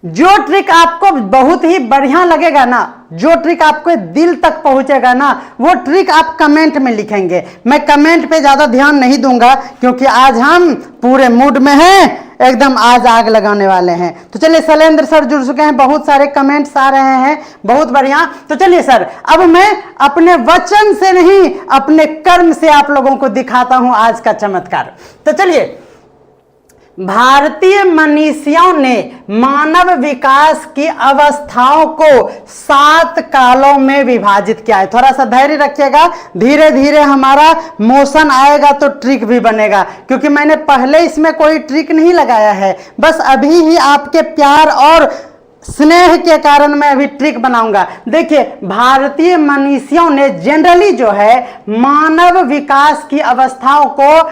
जो ट्रिक आपको बहुत ही बढ़िया लगेगा ना, जो ट्रिक आपके दिल तक पहुंचेगा ना, वो ट्रिक आप कमेंट में लिखेंगे। मैं कमेंट पे ज्यादा ध्यान नहीं दूंगा क्योंकि आज हम पूरे मूड में हैं, एकदम आज आग लगाने वाले हैं। तो चलिए, शैलेंद्र सर जुड़ चुके हैं, बहुत सारे कमेंट्स आ रहे हैं, बहुत बढ़िया। तो चलिए सर, अब मैं अपने वचन से नहीं, अपने कर्म से आप लोगों को दिखाता हूं आज का चमत्कार। तो चलिए, भारतीय मनीषियों ने मानव विकास की अवस्थाओं को 7 कालों में विभाजित किया है। थोड़ा सा धैर्य रखिएगा, धीरे धीरे हमारा मोशन आएगा तो ट्रिक भी बनेगा, क्योंकि मैंने पहले इसमें कोई ट्रिक नहीं लगाया है, बस अभी ही आपके प्यार और स्नेह के कारण मैं अभी ट्रिक बनाऊंगा। देखिए, भारतीय मनीषियों ने जनरली जो है मानव विकास की अवस्थाओं को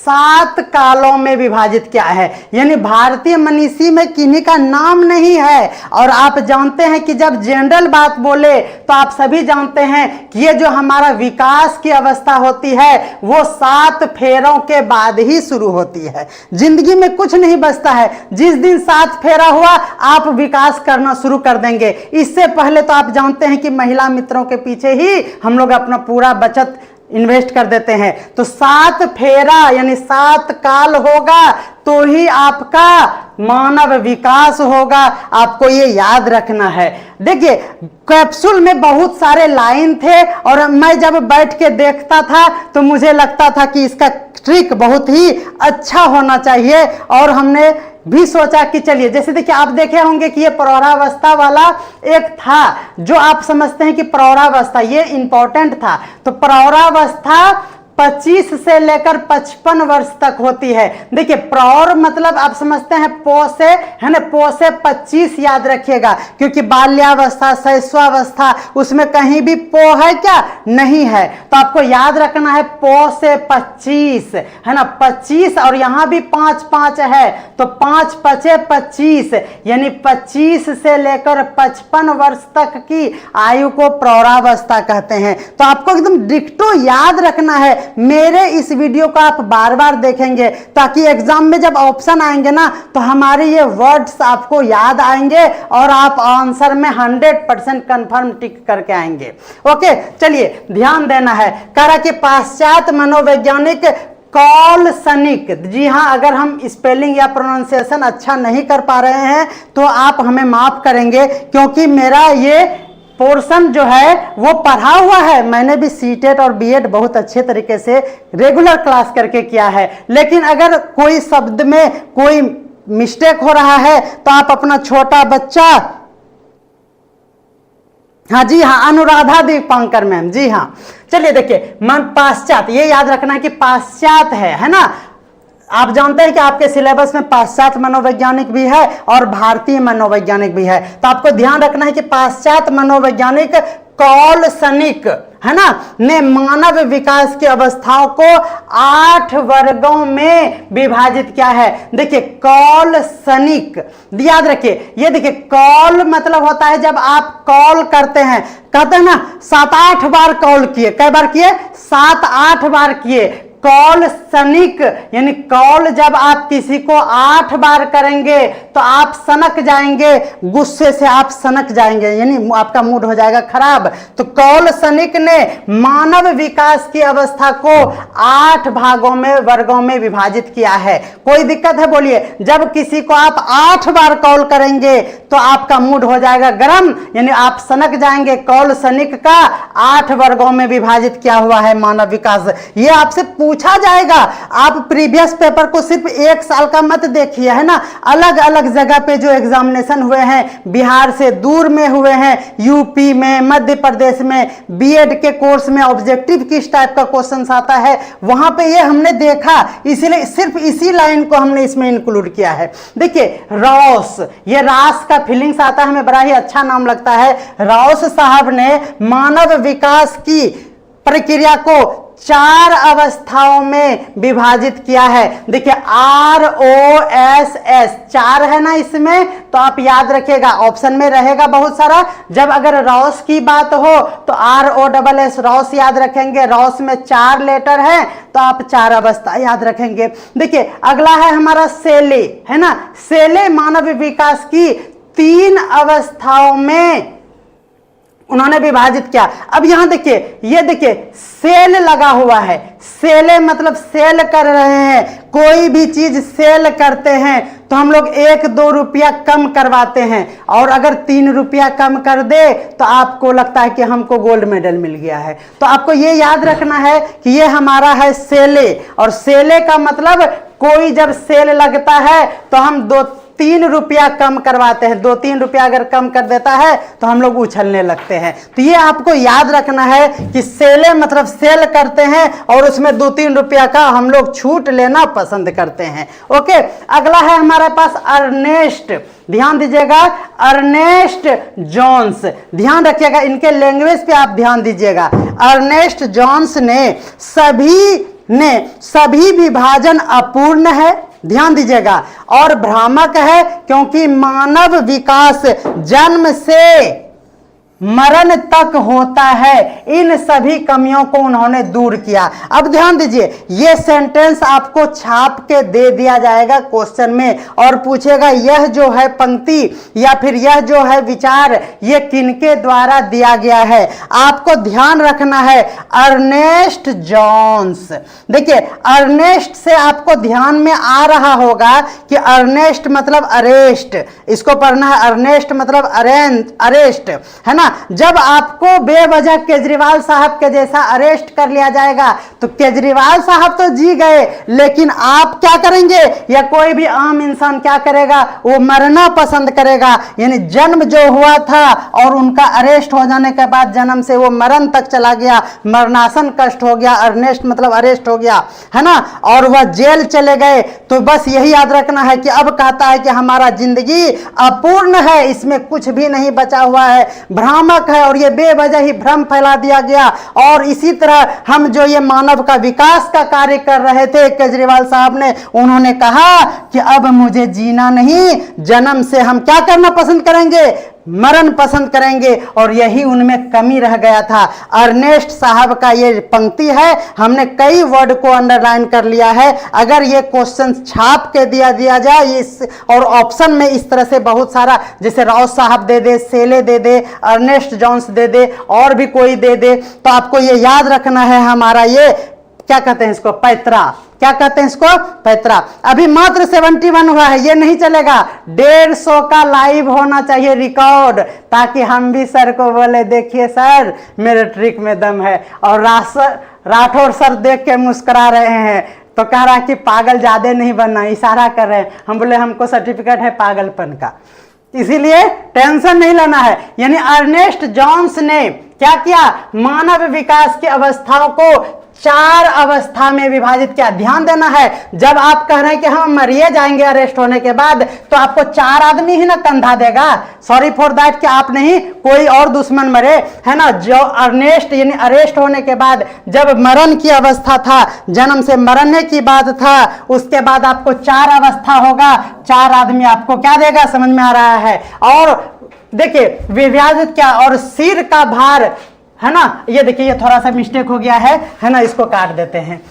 7 कालों में विभाजित किया है। यानी भारतीय मनीषी में किन्हीं का नाम नहीं है। और आप जानते हैं कि जब जनरल बात बोले तो आप सभी जानते हैं कि ये जो हमारा विकास की अवस्था होती है वो 7 फेरों के बाद ही शुरू होती है। जिंदगी में कुछ नहीं बचता है, जिस दिन 7 फेरा हुआ आप विकास करना शुरू कर देंगे। इससे पहले तो आप जानते हैं कि महिला मित्रों के पीछे ही हम लोग अपना पूरा बचत इन्वेस्ट कर देते हैं। तो 7 फेरा यानी 7 काल होगा तो ही आपका मानव विकास होगा। आपको ये याद रखना है। देखिए, कैप्सूल में बहुत सारे लाइन थे और मैं जब बैठ के देखता था तो मुझे लगता था कि इसका ट्रिक बहुत ही अच्छा होना चाहिए। और हमने भी सोचा कि चलिए, जैसे देखिए, आप देखे होंगे कि ये प्रौढ़ावस्था वाला एक था, जो आप समझते हैं कि प्रौढ़ावस्था ये इंपॉर्टेंट था। तो प्रौढ़ावस्था 25 से लेकर 55 वर्ष तक होती है। देखिए, प्रौढ़ मतलब आप समझते हैं पो से, है ना, पो से 25 याद रखिएगा, क्योंकि बाल्यावस्था, शैशवावस्था, उसमें कहीं भी पो है क्या? नहीं है। तो आपको याद रखना है पो से 25, है ना, 25, और यहां भी 5 5 है तो 5 5 25, यानी 25 से लेकर 55 वर्ष तक की आयु को प्रौढ़ावस्था कहते हैं। तो आपको एकदम डिक्टो याद रखना है। मेरे इस वीडियो को आप बार बार देखेंगे ताकि एग्जाम में जब ऑप्शन आएंगे ना तो हमारे ये वर्ड्स आपको याद आएंगे और आप आंसर में 100% कंफर्म टिक करके आएंगे। ओके, चलिए, ध्यान देना है। कह रहा कि पाश्चात्य मनोवैज्ञानिक कॉल सनिक, जी हाँ, अगर हम स्पेलिंग या प्रोनाउंसिएशन अच्छा नहीं कर पा रहे हैं तो आप हमें माफ करेंगे, क्योंकि मेरा ये पोर्शन जो है वो पढ़ा हुआ है। मैंने भी सीटेट और बीएड बहुत अच्छे तरीके से रेगुलर क्लास करके किया है। लेकिन अगर कोई शब्द में कोई मिस्टेक हो रहा है तो आप अपना छोटा बच्चा, हाँ जी हाँ, अनुराधा दीपांकर मैम, जी हाँ। चलिए देखिए, मन पाश्चात, ये याद रखना है कि पाश्चात है ना। आप जानते हैं कि आपके सिलेबस में पाश्चात्य मनोवैज्ञानिक भी है और भारतीय मनोवैज्ञानिक भी है। तो आपको ध्यान रखना है कि पाश्चात्य मनोवैज्ञानिक कॉल सनिक, है ना, ने मानव विकास की अवस्थाओं को 8 वर्गों में विभाजित किया है। देखिए, कॉल सनिक याद रखिए। ये देखिए, कॉल मतलब होता है जब आप कॉल करते हैं, कहते हैं ना 7-8 बार कॉल किए। कई बार किए? 7-8 बार किए। कॉल सनिक यानी कॉल जब आप किसी को 8 बार करेंगे तो आप सनक जाएंगे, गुस्से से आप सनक जाएंगे, यानी आपका मूड हो जाएगा खराब। तो कॉल सनिक ने मानव विकास की अवस्था को 8 भागों में, वर्गों में विभाजित किया है। कोई दिक्कत है? बोलिए। जब किसी को आप 8 बार कॉल करेंगे तो आपका मूड हो जाएगा गर्म, यानी आप सनक जाएंगे। कॉल सनिक का 8 वर्गों में विभाजित किया हुआ है मानव विकास। ये आपसे पूछा जाएगा। आप प्रीवियस पेपर को सिर्फ 1 साल का मत देखिए, है ना। अलग अलग जगह पे जो एग्जामिनेशन हुए हैं, बिहार से दूर में हुए हैं, यूपी में, मध्य प्रदेश में, बीएड के कोर्स में ऑब्जेक्टिव किस टाइप का क्वेश्चन आता है, वहां पे ये हमने देखा, इसीलिए सिर्फ इसी लाइन को हमने इसमें इंक्लूड किया है। देखिए, रॉस, ये रास का फीलिंग्स आता है, हमें बड़ा ही अच्छा नाम लगता है। रॉस साहब ने मानव विकास की प्रक्रिया को 4 अवस्थाओं में विभाजित किया है। देखिए, ROSS 4 है ना इसमें, तो आप याद रखिएगा, ऑप्शन में रहेगा बहुत सारा। जब अगर रॉस की बात हो तो ROSS रॉस याद रखेंगे। रॉस में 4 लेटर है तो आप 4 अवस्था याद रखेंगे। देखिए, अगला है हमारा सेले, है ना। सेले मानव विकास की 3 अवस्थाओं में उन्होंने विभाजित किया। अब यहां देखिए, ये देखिए सेल लगा हुआ है, सेले मतलब सेल कर रहे हैं, कोई भी चीज सेल करते हैं तो हम लोग 1-2 रुपया कम करवाते हैं, और अगर 3 रुपया कम कर दे तो आपको लगता है कि हमको गोल्ड मेडल मिल गया है। तो आपको ये याद रखना है कि ये हमारा है सेले, और सेले का मतलब कोई जब सेल लगता है तो हम 2-3 रुपया कम करवाते हैं, 2-3 रुपया अगर कम कर देता है तो हम लोग उछलने लगते हैं। तो ये आपको याद रखना है कि सेले मतलब सेल करते हैं और उसमें 2-3 रुपया का हम लोग छूट लेना पसंद करते हैं। ओके, अगला है हमारे पास अर्नेस्ट। ध्यान दीजिएगा, अर्नेस्ट जॉन्स, ध्यान रखिएगा, इनके लैंग्वेज पे आप ध्यान दीजिएगा। अर्नेस्ट जॉन्स ने सभी विभाजन अपूर्ण है, ध्यान दीजिएगा, और भ्रामक है, क्योंकि मानव विकास जन्म से मरण तक होता है। इन सभी कमियों को उन्होंने दूर किया। अब ध्यान दीजिए, यह सेंटेंस आपको छाप के दे दिया जाएगा क्वेश्चन में, और पूछेगा यह जो है पंक्ति या फिर यह जो है विचार ये किनके द्वारा दिया गया है। आपको ध्यान रखना है अर्नेस्ट जॉन्स। देखिए, अर्नेस्ट से आपको ध्यान में आ रहा होगा कि अर्नेस्ट मतलब अरेस्ट, इसको पढ़ना है, अर्नेस्ट मतलब अरेस्ट, है ना। जब आपको बेवजह केजरीवाल साहब के जैसा अरेस्ट कर लिया जाएगा तो केजरीवाल साहब तो जी गए, लेकिन आप क्या करेंगे, या कोई भी आम इंसान क्या करेगा, वो मरना पसंद करेगा। यानी जन्म जो हुआ था और उनका अरेस्ट हो जाने के बाद जन्म से वो मरण तक चला गया, मरणासन कष्ट हो गया, अर्नेस्ट मतलब अरेस्ट हो गया, है ना, और वह जेल चले गए। तो बस यही याद रखना है कि अब कहता है कि हमारा जिंदगी अपूर्ण है, इसमें कुछ भी नहीं बचा हुआ है, भ्रामक है, और ये बेवजह ही भ्रम फैला दिया गया। और इसी तरह हम जो ये मानव का विकास का कार्य कर रहे थे केजरीवाल साहब ने, उन्होंने कहा कि अब मुझे जीना नहीं, जन्म से हम क्या करना पसंद करेंगे, मरण पसंद करेंगे, और यही उनमें कमी रह गया था। अर्नेस्ट साहब का ये पंक्ति है, हमने कई वर्ड को अंडरलाइन कर लिया है। अगर ये क्वेश्चन छाप के दिया जाए इस और ऑप्शन में इस तरह से बहुत सारा, जैसे राव साहब दे दे, सेले दे दे, अर्नेस्ट जॉन्स दे दे, और भी कोई दे दे, तो आपको ये याद रखना है हमारा ये क्या कहते हैं इसको, पैतरा। क्या कहते हैं इसको, पैतरा। अभी मात्र 71 हुआ है, ये नहीं चलेगा, 150 का लाइव होना चाहिए रिकॉर्ड, ताकि हम भी सर को बोले देखिए सर मेरे ट्रिक में दम है। और राठौर सर देख के मुस्कुरा रहे हैं, तो कह रहा है कि पागल ज्यादा नहीं बनना, इशारा कर रहे हैं। हम बोले हमको सर्टिफिकेट है पागलपन का, इसीलिए टेंशन नहीं लेना है। यानी अर्नेस्ट जॉन्स ने क्या किया, मानव विकास की अवस्थाओं को 4 अवस्था में विभाजित किया। ध्यान देना है, जब आप कह रहे हैं कि हम मरिए जाएंगे अरेस्ट होने के बाद, तो आपको 4 आदमी ही ना कंधा देगा, सॉरी फॉर दैट, कि आप नहीं कोई और दुश्मन मरे, है ना। जो अर्नेस्ट यानी अरेस्ट होने के बाद जब मरण की अवस्था था, जन्म से मरने की बात था, उसके बाद आपको 4 अवस्था होगा, 4 आदमी आपको क्या देगा, समझ में आ रहा है। और देखिए विभाजित क्या, और सिर का भार, है ना, ये देखिए ये थोड़ा सा मिस्टेक हो गया है ना, इसको काट देते हैं।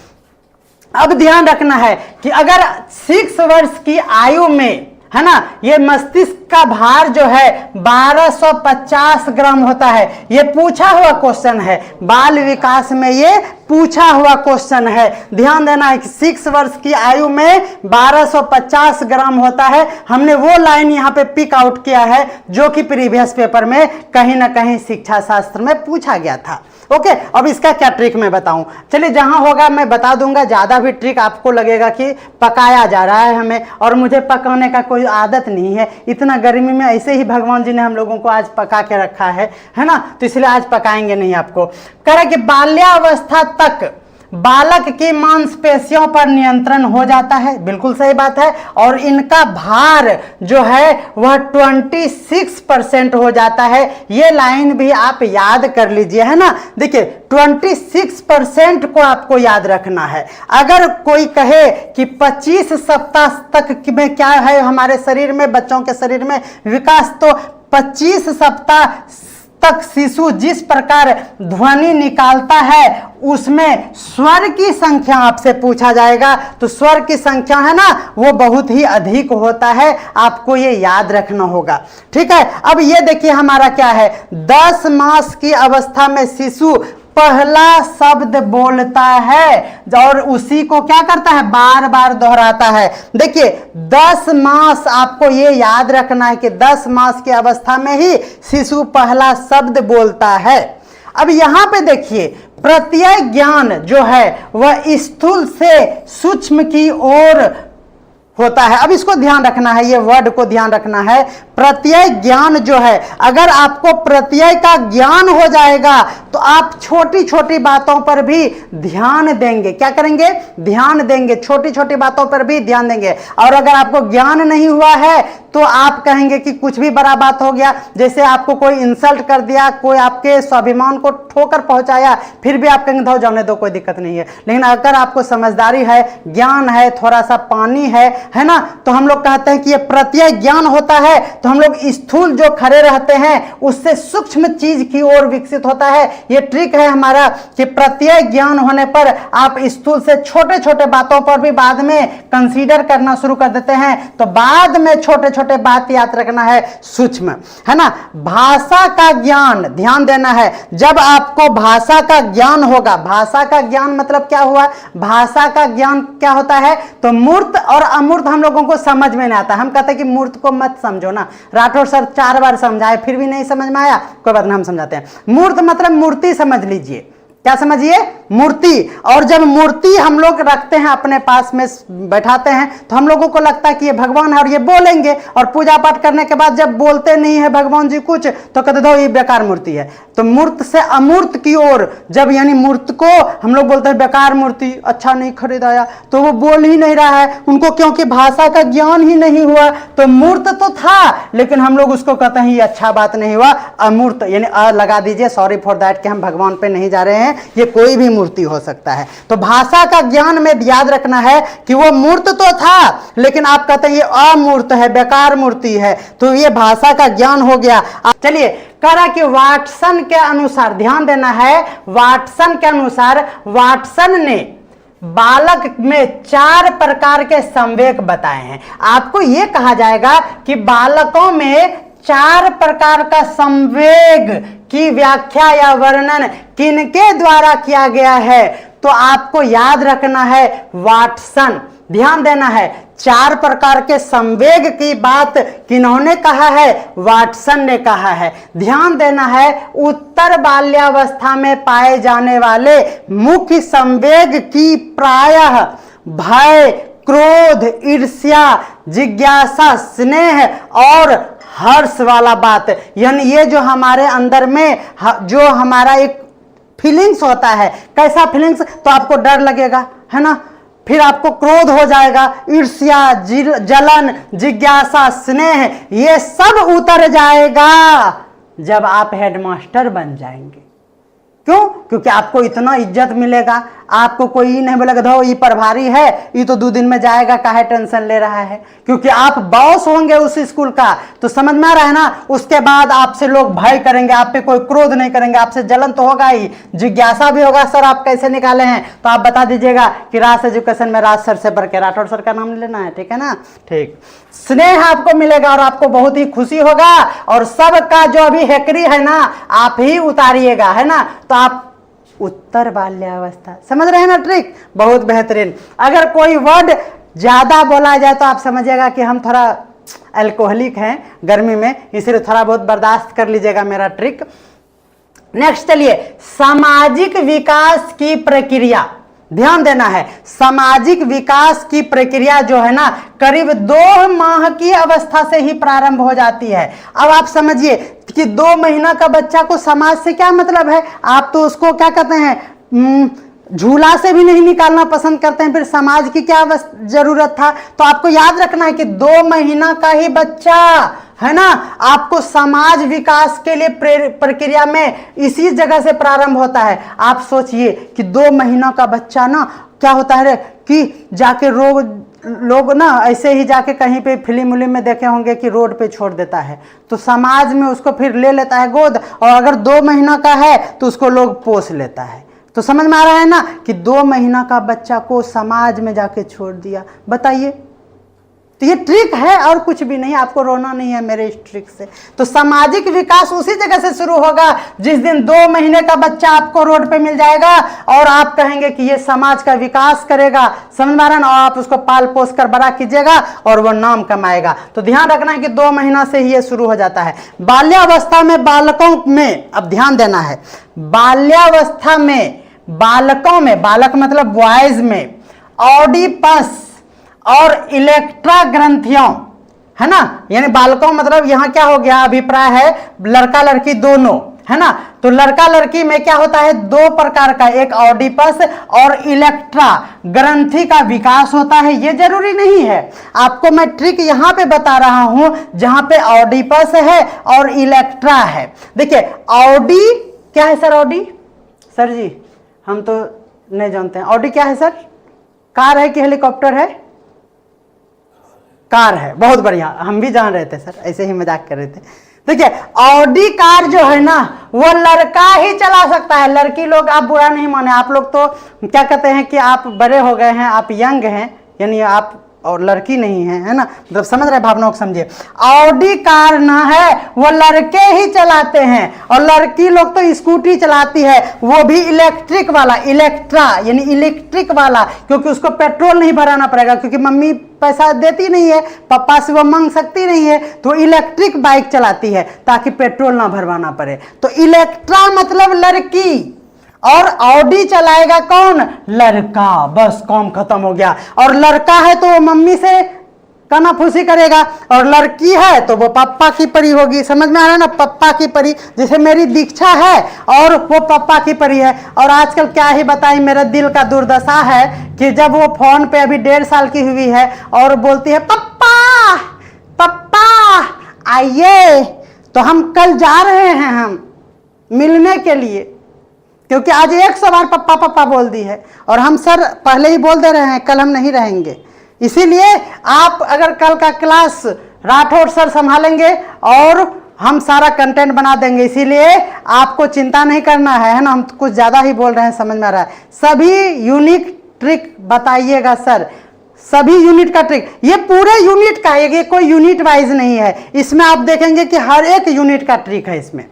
अब ध्यान रखना है कि अगर 6 वर्ष की आयु में, है ना, ये मस्तिष्क का भार जो है 1250 ग्राम होता है। ये पूछा हुआ क्वेश्चन है, बाल विकास में ये पूछा हुआ क्वेश्चन है। ध्यान देना है कि 6 वर्ष की आयु में 1250 ग्राम होता है। हमने वो लाइन यहाँ पे पिक आउट किया है जो कि प्रीवियस पेपर में कहीं ना कहीं शिक्षा शास्त्र में पूछा गया था। ओके, अब इसका क्या ट्रिक मैं बताऊं, चलिए जहां होगा मैं बता दूंगा। ज्यादा भी ट्रिक आपको लगेगा कि पकाया जा रहा है हमें, और मुझे पकाने का कोई आदत नहीं है। इतना गर्मी में ऐसे ही भगवान जी ने हम लोगों को आज पका के रखा है ना, तो इसलिए आज पकाएंगे नहीं आपको। कह रहे कि बाल्यावस्था तक बालक की मांसपेशियों पर नियंत्रण हो जाता है, बिल्कुल सही बात है, और इनका भार जो है वह 26% हो जाता है। ये लाइन भी आप याद कर लीजिए, है ना। देखिए 26% को आपको याद रखना है। अगर कोई कहे कि 25 सप्ताह तक में क्या है हमारे शरीर में, बच्चों के शरीर में विकास, तो 25 सप्ताह तक शिशु जिस प्रकार ध्वनि निकालता है उसमें स्वर की संख्या आपसे पूछा जाएगा, तो स्वर की संख्या है ना वो बहुत ही अधिक होता है, आपको ये याद रखना होगा। ठीक है, अब ये देखिए हमारा क्या है, 10 मास की अवस्था में शिशु पहला शब्द बोलता है और उसी को क्या करता है, बार बार दोहराता है। देखिए 10 मास, आपको ये याद रखना है कि 10 मास की अवस्था में ही शिशु पहला शब्द बोलता है। अब यहां पे देखिए प्रत्यय ज्ञान जो है वह स्थूल से सूक्ष्म की ओर होता है। अब इसको ध्यान रखना है, ये वर्ड को ध्यान रखना है। प्रत्यय ज्ञान जो है, अगर आपको प्रत्यय का ज्ञान हो जाएगा तो आप छोटी छोटी बातों पर भी ध्यान देंगे। क्या करेंगे, ध्यान देंगे, छोटी छोटी बातों पर भी ध्यान देंगे। और अगर आपको ज्ञान नहीं हुआ है तो आप कहेंगे कि कुछ भी बड़ा बात हो गया, जैसे आपको कोई इंसल्ट कर दिया, कोई आपके स्वाभिमान को ठोकर पहुंचाया, फिर भी आप कहेंगे धो जाने दो, कोई दिक्कत नहीं है। लेकिन अगर आपको समझदारी है, ज्ञान है, थोड़ा सा पानी है ना, तो हम लोग कहते हैं कि ये प्रत्यय ज्ञान होता है, तो हम लोग स्थूल जो खड़े रहते हैं उससे सूक्ष्म चीज की ओर विकसित होता है। ये ट्रिक है हमारा कि प्रत्यय ज्ञान होने पर आप स्थूल से छोटे छोटे बातों पर भी बाद में कंसीडर करना शुरू कर देते हैं, तो बाद में छोटे छोटे बात याद रखना है, सूक्ष्म, है ना। भाषा का ज्ञान ध्यान देना है, जब आपको भाषा का ज्ञान होगा, भाषा का ज्ञान मतलब क्या हुआ, भाषा का ज्ञान क्या होता है, तो मूर्त और अमूर्त हम लोगों को समझ में नहीं आता। हम कहते हैं कि मूर्त को मत समझो ना, राठौर सर 4 बार समझाए फिर भी नहीं समझ में आया, कोई बात नहीं, हम समझाते हैं। मूर्त मतलब मूर्ति समझ लीजिए, क्या समझिए, मूर्ति। और जब मूर्ति हम लोग रखते हैं अपने पास में बैठाते हैं तो हम लोगों को लगता है कि ये भगवान है और ये बोलेंगे, और पूजा पाठ करने के बाद जब बोलते नहीं है भगवान जी कुछ तो कहते दो ये बेकार मूर्ति है। तो मूर्त से अमूर्त की ओर, जब यानी मूर्त को हम लोग बोलते हैं बेकार मूर्ति, अच्छा नहीं खरीदाया, तो वो बोल ही नहीं रहा है उनको, क्योंकि भाषा का ज्ञान ही नहीं हुआ। तो मूर्त तो था लेकिन हम लोग उसको कहते हैं ये अच्छा बात नहीं हुआ, अमूर्त, यानी लगा दीजिए, सॉरी फॉर दैट, कि हम भगवान पे नहीं जा रहे हैं, ये कोई भी मूर्ति हो सकता है। तो भाषा का ज्ञान में याद रखना है कि वो मूर्त तो था लेकिन आप कहते हैं ये अमूर्त है, बेकार मूर्ति है, तो ये भाषा का ज्ञान हो गया। चलिए करा कि वाटसन के अनुसार ध्यान देना है, वाटसन के अनुसार वाटसन ने बालक में 4 प्रकार के संवेग बताए हैं। आपको यह कहा जाएगा कि बालकों में 4 प्रकार का संवेग की व्याख्या या वर्णन किनके द्वारा किया गया है, तो आपको याद रखना है वाटसन। ध्यान देना है, 4 प्रकार के संवेग की बात किन्होंने कहा है, वाटसन ने कहा है। ध्यान देना है, उत्तर बाल्यावस्था में पाए जाने वाले मुख्य संवेग की प्रायः भय, क्रोध, ईर्ष्या, जिज्ञासा, स्नेह और हर्ष वाला बात, यानी ये जो हमारे अंदर में जो हमारा एक फीलिंग्स होता है, कैसा फीलिंग्स, तो आपको डर लगेगा, है ना, फिर आपको क्रोध हो जाएगा, ईर्ष्या, जलन, जिज्ञासा, स्नेह, ये सब उतर जाएगा जब आप हेडमास्टर बन जाएंगे। क्यों? क्योंकि आपको इतना इज्जत मिलेगा, आपको कोई नहीं बोलेगा धो ये प्रभारी है, ये तो 2 दिन में जाएगा, काहे टेंशन ले रहा है, क्योंकि आप बॉस होंगे उस स्कूल का। तो समझ में आ रहा है ना, उसके बाद आपसे लोग भय करेंगे, आप पे कोई क्रोध नहीं करेंगे, आपसे जलन तो होगा ही, जिज्ञासा भी होगा, सर आप कैसे निकाले हैं, तो आप बता दीजिएगा कि राज एजुकेशन में राज सर से बढ़ के राठौर सर का नाम लेना है, ठीक है ना, ठीक। स्नेह आपको मिलेगा और आपको बहुत ही खुशी होगा, और सबका जो अभी हेकरी है ना आप ही उतारिएगा, है ना, तो आप उत्तर बाल्यावस्था, समझ रहे हैं ना ट्रिक, बहुत बेहतरीन। अगर कोई वर्ड ज्यादा बोला जाए तो आप समझिएगा कि हम थोड़ा अल्कोहलिक हैं गर्मी में, इसलिए थोड़ा बहुत बर्दाश्त कर लीजिएगा मेरा ट्रिक। नेक्स्ट चलिए, सामाजिक विकास की प्रक्रिया, ध्यान देना है, सामाजिक विकास की प्रक्रिया जो है ना करीब 2 माह की अवस्था से ही प्रारंभ हो जाती है। अब आप समझिए कि 2 महीना का बच्चा को समाज से क्या मतलब है, आप तो उसको क्या कहते हैं, झूला से भी नहीं निकालना पसंद करते हैं, फिर समाज की क्या जरूरत था। तो आपको याद रखना है कि 2 महीना का ही बच्चा है ना, आपको समाज विकास के लिए प्रक्रिया में इसी जगह से प्रारंभ होता है। आप सोचिए कि 2 महीना का बच्चा ना क्या होता है कि जाके रोज लोग ना ऐसे ही जाके कहीं पे फिल्म उलिम में देखे होंगे कि रोड पे छोड़ देता है, तो समाज में उसको फिर ले लेता है गोद, और अगर 2 महीना का है तो उसको लोग पोस लेता है। तो समझ में आ रहा है ना कि 2 महीना का बच्चा को समाज में जाके छोड़ दिया। बताइए, तो ये ट्रिक है और कुछ भी नहीं, आपको रोना नहीं है मेरे इस ट्रिक से। तो सामाजिक विकास उसी जगह से शुरू होगा जिस दिन 2 महीने का बच्चा आपको रोड पे मिल जाएगा और आप कहेंगे कि ये समाज का विकास करेगा, समझ में आ रहा है ना, और आप उसको पाल पोस कर बड़ा कीजिएगा और वो नाम कमाएगा। तो ध्यान रखना है कि 2 महीना से ही ये शुरू हो जाता है। बाल्यावस्था में बालकों में, अब ध्यान देना है, बाल्यावस्था में बालकों में, बालक मतलब बॉयज में ऑडिपस और इलेक्ट्रा ग्रंथियों, है ना, यानी बालकों मतलब यहां क्या हो गया, अभिप्राय है लड़का लड़की दोनों, है ना। तो लड़का लड़की में क्या होता है, 2 प्रकार का, एक ऑडिपस और इलेक्ट्रा ग्रंथि का विकास होता है। ये जरूरी नहीं है, आपको मैं ट्रिक यहां पे बता रहा हूं जहां पे ऑडिपस है और इलेक्ट्रा है। देखिए ऑडी क्या है सर, ऑडी सर जी हम तो नहीं जानते हैं, ऑडी क्या है सर, कार है कि हेलीकॉप्टर है, कार है, बहुत बढ़िया, हम भी जान रहे थे सर, ऐसे ही मजाक कर रहे थे। देखिए ऑडी कार जो है ना वो लड़का ही चला सकता है, लड़की लोग आप बुरा नहीं माने, आप लोग तो क्या कहते हैं कि आप बड़े हो गए हैं, आप यंग हैं, यानी आप और लड़की नहीं है ना, मतलब समझ रहे भावनाओं को समझिए। ऑडी कार ना है वो लड़के ही चलाते हैं, और लड़की लोग तो स्कूटी चलाती है, वो भी इलेक्ट्रिक वाला, इलेक्ट्रा यानी इलेक्ट्रिक वाला, क्योंकि उसको पेट्रोल नहीं भराना पड़ेगा, क्योंकि मम्मी पैसा देती नहीं है, पापा से वो मांग सकती नहीं है, तो इलेक्ट्रिक बाइक चलाती है ताकि पेट्रोल ना भरवाना पड़े। तो इलेक्ट्रा मतलब लड़की, और ऑडी चलाएगा कौन, लड़का, बस काम खत्म हो गया। और लड़का है तो वो मम्मी से कनाफूसी करेगा, और लड़की है तो वो पापा की परी होगी, समझ में आ रहा है ना, पापा की परी, जैसे मेरी दीक्षा है और वो पापा की परी है। और आजकल क्या ही बताई, मेरे दिल का दुर्दशा है कि जब वो फोन पे अभी 1.5 साल की हुई है और बोलती है पप्पा पप्पा आइए, तो हम कल जा रहे हैं हम मिलने के लिए, क्योंकि आज 100 बार पप्पा पप्पा बोल दी है, और हम सर पहले ही बोल दे रहे हैं कल हम नहीं रहेंगे। इसीलिए आप अगर कल का क्लास राठौड़ सर संभालेंगे और हम सारा कंटेंट बना देंगे, इसीलिए आपको चिंता नहीं करना है ना, हम कुछ ज़्यादा ही बोल रहे हैं, समझ में आ रहा है। सभी यूनिक ट्रिक बताइएगा सर, सभी यूनिट का ट्रिक, ये पूरे यूनिट का है, ये कोई यूनिट वाइज नहीं है, इसमें आप देखेंगे कि हर एक यूनिट का ट्रिक है इसमें,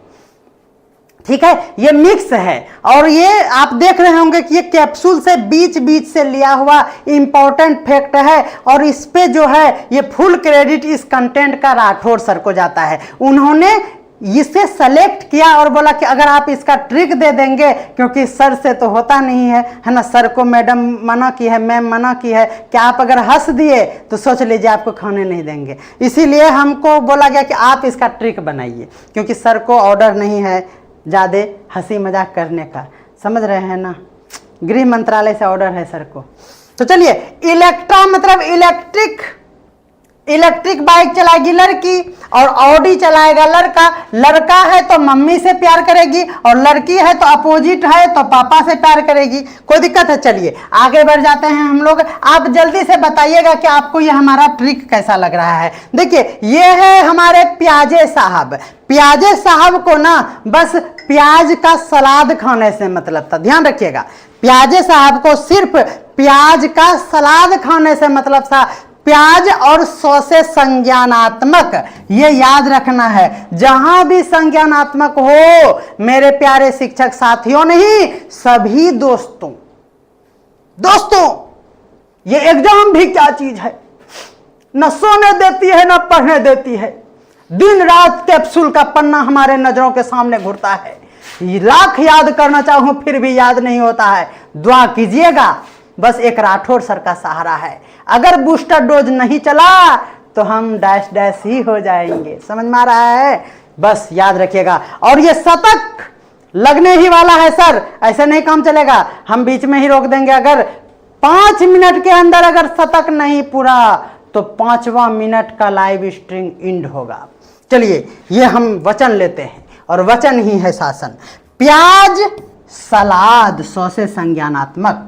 ठीक है, ये मिक्स है। और ये आप देख रहे होंगे कि ये कैप्सूल से बीच बीच से लिया हुआ इंपॉर्टेंट फैक्ट है, और इस पे जो है ये फुल क्रेडिट इस कंटेंट का राठौड़ सर को जाता है। उन्होंने इसे सेलेक्ट किया और बोला कि अगर आप इसका ट्रिक दे देंगे, क्योंकि सर से तो होता नहीं है ना, सर को मैडम मना की है, मैम मना की है कि आप अगर हंस दिए तो सोच लीजिए आपको खाने नहीं देंगे, इसीलिए हमको बोला गया कि आप इसका ट्रिक बनाइए, क्योंकि सर को ऑर्डर नहीं है ज़्यादा हंसी मजाक करने का, समझ रहे हैं ना, गृह मंत्रालय से ऑर्डर है सर को। तो चलिए, इलेक्ट्रा मतलब इलेक्ट्रिक, इलेक्ट्रिक बाइक चलाएगी लड़की और ऑडी चलाएगा लड़का। लड़का है तो मम्मी से प्यार करेगी और लड़की है तो अपोजिट है तो पापा से प्यार करेगी। कोई दिक्कत है? चलिए आगे बढ़ जाते हैं हम लोग। आप जल्दी से बताइएगा कि आपको ये हमारा ट्रिक कैसा लग रहा है। देखिए ये है हमारे प्याजे साहब। प्याजे साहब को ना बस प्याज का सलाद खाने से मतलब था, ध्यान रखिएगा। प्याजे साहब को सिर्फ प्याज का सलाद खाने से मतलब था। प्याज और सौ से संज्ञानात्मक, ये याद रखना है। जहां भी संज्ञानात्मक हो मेरे प्यारे शिक्षक साथियों, नहीं सभी दोस्तों, ये एग्जाम भी क्या चीज है, न सोने देती है न पढ़ने देती है। दिन रात कैप्सूल का पन्ना हमारे नजरों के सामने घुरता है। लाख याद करना चाहूं फिर भी याद नहीं होता है। दुआ कीजिएगा, बस एक राठौड़ सर का सहारा है। अगर बूस्टर डोज नहीं चला तो हम डैश डैश ही हो जाएंगे। समझ में आ रहा है? बस याद रखिएगा। और ये शतक लगने ही वाला है सर, ऐसे नहीं काम चलेगा। हम बीच में ही रोक देंगे। अगर 5 मिनट के अंदर अगर शतक नहीं पूरा तो 5वां मिनट का लाइव स्ट्रीम एंड होगा। चलिए ये हम वचन लेते हैं और वचन ही है शासन। प्याज सलाद 100 से संज्ञानात्मक।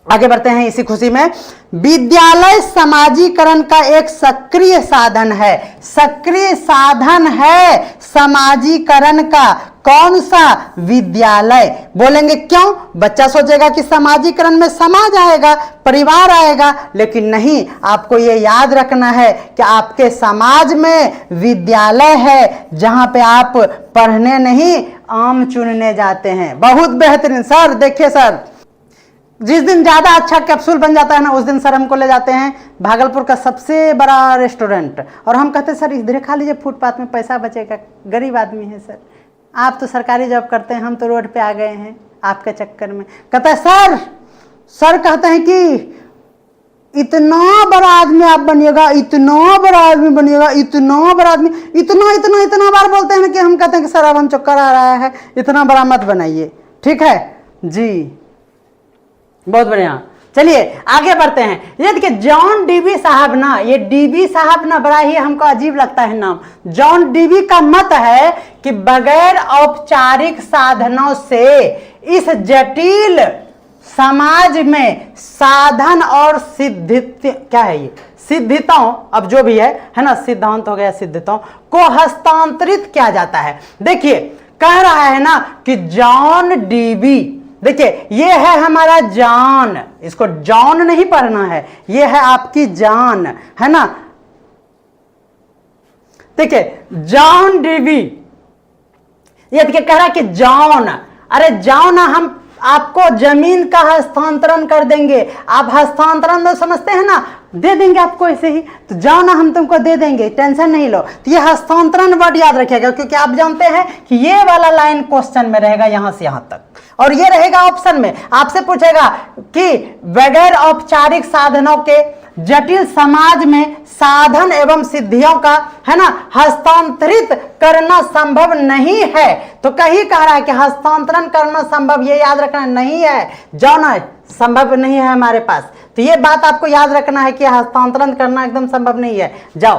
आगे बढ़ते हैं इसी खुशी में। विद्यालय समाजीकरण का एक सक्रिय साधन है। सक्रिय साधन है समाजीकरण का। कौन सा? विद्यालय। बोलेंगे क्यों? बच्चा सोचेगा कि समाजीकरण में समाज आएगा, परिवार आएगा, लेकिन नहीं, आपको ये याद रखना है कि आपके समाज में विद्यालय है, जहां पे आप पढ़ने नहीं आम चुनने जाते हैं। बहुत बेहतरीन सर। देखिए सर, जिस दिन ज्यादा अच्छा कैप्सूल बन जाता है ना, उस दिन सर हमको ले जाते हैं भागलपुर का सबसे बड़ा रेस्टोरेंट, और हम कहते हैं सर इधर खा लीजिए, फुटपाथ में पैसा बचेगा, गरीब आदमी है सर, आप तो सरकारी जॉब करते हैं, हम तो रोड पे आ गए हैं आपके चक्कर में। कहता है सर कहते हैं कि इतना बड़ा आदमी आप बनिएगा, इतना बड़ा आदमी बनिएगा, इतना बड़ा आदमी, इतना बार बोलते हैं ना कि हम कहते हैं कि सर अब हम चक्कर आ रहा है, इतना बड़ा मत बनाइए। ठीक है जी, बहुत बढ़िया। चलिए आगे बढ़ते हैं। ये देखिए जॉन डीवी साहब ना, ये डीवी साहब ना बड़ा ही हमको अजीब लगता है नाम। जॉन डीवी का मत है कि बगैर औपचारिक साधनों से इस जटिल समाज में साधन और क्या है ये सिद्धिताओं, अब जो भी है ना, सिद्धांत हो गया, सिद्धिताओं को हस्तांतरित किया जाता है। देखिए कह रहा है ना कि जॉन डीवी, देखिए ये है हमारा जान, इसको जॉन नहीं पढ़ना है, ये है आपकी जान, है ना। देखिए जॉन डीवी, ये देखिए कह रहा है कि जॉन, अरे जाओ ना, हम आपको जमीन का हस्तांतरण कर देंगे। आप हस्तांतरण तो समझते हैं ना, दे देंगे आपको ऐसे ही, तो जाओ ना हम तुमको दे देंगे, टेंशन नहीं लो। तो ये हस्तांतरण वर्ड याद रखिएगा, क्योंकि आप जानते हैं कि ये वाला लाइन क्वेश्चन में रहेगा यहां से यहां तक, और ये रहेगा ऑप्शन में। आपसे पूछेगा कि बगैर औपचारिक साधनों के जटिल समाज में साधन एवं सिद्धियों का, है ना, हस्तांतरित करना संभव नहीं है। तो कहीं कह रहा है कि हस्तांतरण करना संभव, ये याद रखना नहीं है, जाओ ना, संभव नहीं है हमारे पास। तो ये बात आपको याद रखना है कि हस्तांतरण करना एकदम संभव नहीं है। जाओ,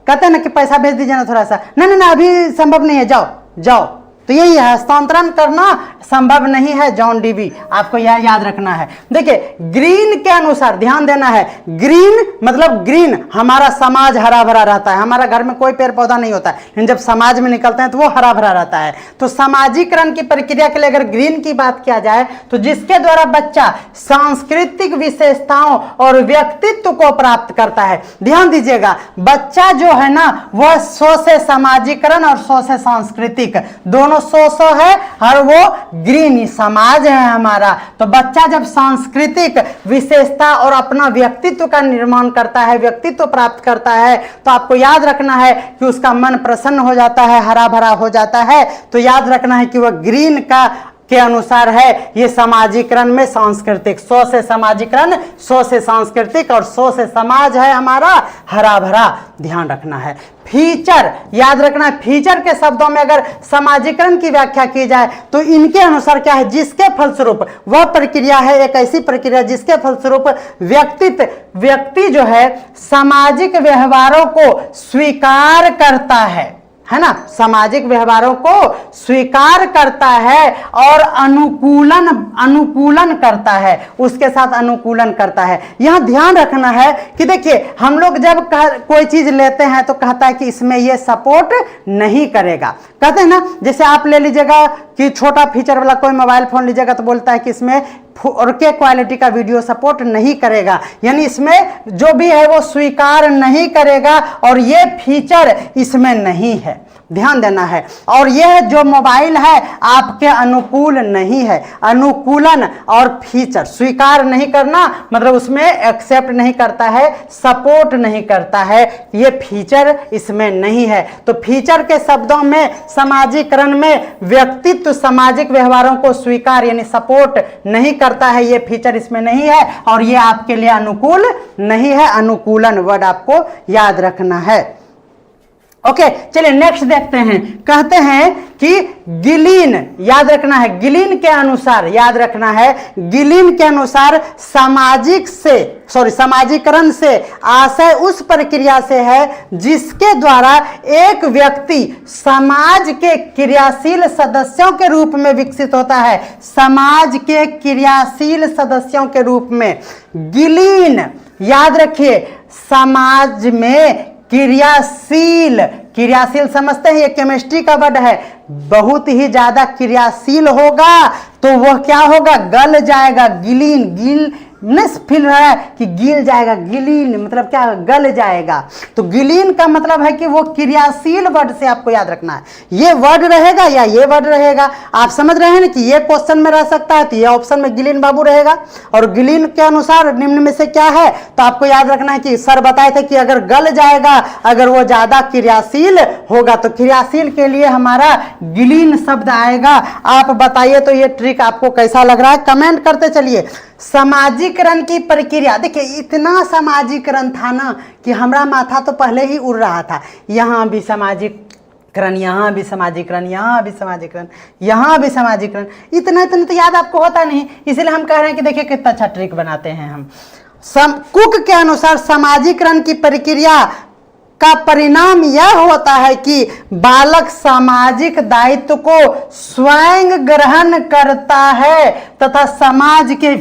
कहते हैं ना कि पैसा भेज दीजिए ना थोड़ा सा, नहीं अभी संभव नहीं है, जाओ। तो यही है, हस्तांतरण करना संभव नहीं है, जॉन डीवी, आपको यह याद रखना है। देखिए ग्रीन के अनुसार ध्यान देना है, ग्रीन मतलब ग्रीन, हमारा समाज हरा भरा रहता है, हमारा घर में कोई पेड़ पौधा नहीं होता है, लेकिन जब समाज में निकलते हैं तो वो हरा भरा रहता है। तो सामाजिकरण की प्रक्रिया के लिए अगर ग्रीन की बात किया जाए तो जिसके द्वारा बच्चा सांस्कृतिक विशेषताओं और व्यक्तित्व को प्राप्त करता है। ध्यान दीजिएगा, बच्चा जो है ना वह 100 से सामाजिकरण और 100 से सांस्कृतिक, दोनों 100 है, और वो ग्रीन समाज है हमारा। तो बच्चा जब सांस्कृतिक विशेषता और अपना व्यक्तित्व का निर्माण करता है, व्यक्तित्व प्राप्त करता है, तो आपको याद रखना है कि उसका मन प्रसन्न हो जाता है, हरा भरा हो जाता है। तो याद रखना है कि वह ग्रीन के अनुसार है। ये सामाजिकरण में सांस्कृतिक, 100 से सामाजिकरण, 100 से सांस्कृतिक और 100 से समाज है हमारा हरा भरा, ध्यान रखना है। फीचर याद रखना है, फीचर के शब्दों में अगर सामाजिकरण की व्याख्या की जाए तो इनके अनुसार क्या है, जिसके फलस्वरूप वह प्रक्रिया है, एक ऐसी प्रक्रिया जिसके फलस्वरूप व्यक्ति जो है सामाजिक व्यवहारों को स्वीकार करता है ना, सामाजिक व्यवहारों को स्वीकार करता है और अनुकूलन करता है, उसके साथ अनुकूलन करता है। यहां ध्यान रखना है कि देखिए हम लोग जब कोई चीज लेते हैं तो कहता है कि इसमें ये सपोर्ट नहीं करेगा, कहते हैं ना, जैसे आप ले लीजिएगा कि छोटा फीचर वाला कोई मोबाइल फोन लीजिएगा तो बोलता है कि इसमें 4K क्वालिटी का वीडियो सपोर्ट नहीं करेगा, यानी इसमें जो भी है वो स्वीकार नहीं करेगा और ये फीचर इसमें नहीं है, ध्यान देना है। और यह जो मोबाइल है आपके अनुकूल नहीं है। अनुकूलन और फीचर, स्वीकार नहीं करना मतलब उसमें एक्सेप्ट नहीं करता है, सपोर्ट नहीं करता है, ये फीचर इसमें नहीं है। तो फीचर के शब्दों में सामाजिकरण में व्यक्तित्व सामाजिक व्यवहारों को स्वीकार यानी सपोर्ट नहीं करता है, ये फीचर इसमें नहीं है और ये आपके लिए अनुकूल नहीं है। अनुकूलन वर्ड आपको याद रखना है। ओके चलिए नेक्स्ट देखते हैं। कहते हैं कि गिलीन, याद रखना है गिलीन के अनुसार, याद रखना है गिलीन के अनुसार समाजीकरण से आशय उस प्रक्रिया से है जिसके द्वारा एक व्यक्ति समाज के क्रियाशील सदस्यों के रूप में विकसित होता है। समाज के क्रियाशील सदस्यों के रूप में गिलीन, याद रखिए समाज में क्रियाशील, क्रियाशील समझते हैं ये केमिस्ट्री का वर्ड है, बहुत ही ज्यादा क्रियाशील होगा तो वह क्या होगा, गल जाएगा। गिलीन, गिल फील रहा है कि गिल जाएगा, गिलीन मतलब क्या, गल जाएगा। तो गिलीन का मतलब है कि वो क्रियाशील वर्ड से आपको याद रखना है, ये वर्ड रहेगा या ये वर्ड रहेगा। आप समझ रहे हैं ना कि ये क्वेश्चन में रह सकता है तो ये ऑप्शन में गिलीन बाबू रहेगा। और गिलीन के अनुसार निम्न में से क्या है, तो आपको याद रखना है कि सर बताए थे कि अगर गल जाएगा, अगर वो ज्यादा क्रियाशील होगा तो क्रियाशील के लिए हमारा गिलीन शब्द आएगा। आप बताइए तो ये ट्रिक आपको कैसा लग रहा है, कमेंट करते चलिए। सामाजिकरण की प्रक्रिया, देखिए इतना सामाजिकरण था ना कि हमारा माथा तो पहले ही उड़ रहा था, यहाँ भी सामाजिकरण, यहाँ भी सामाजिकरण, यहाँ भी सामाजिकरण, यहाँ भी सामाजिकरण, इतना इतना तो याद आपको होता नहीं। इसलिए हम कह रहे हैं कि देखिए कितना अच्छा ट्रिक बनाते हैं हम। कुक के अनुसार सामाजिकरण की प्रक्रिया का परिणाम यह होता है कि बालक सामाजिक दायित्व को स्वयं ग्रहण करता है तथा समाज के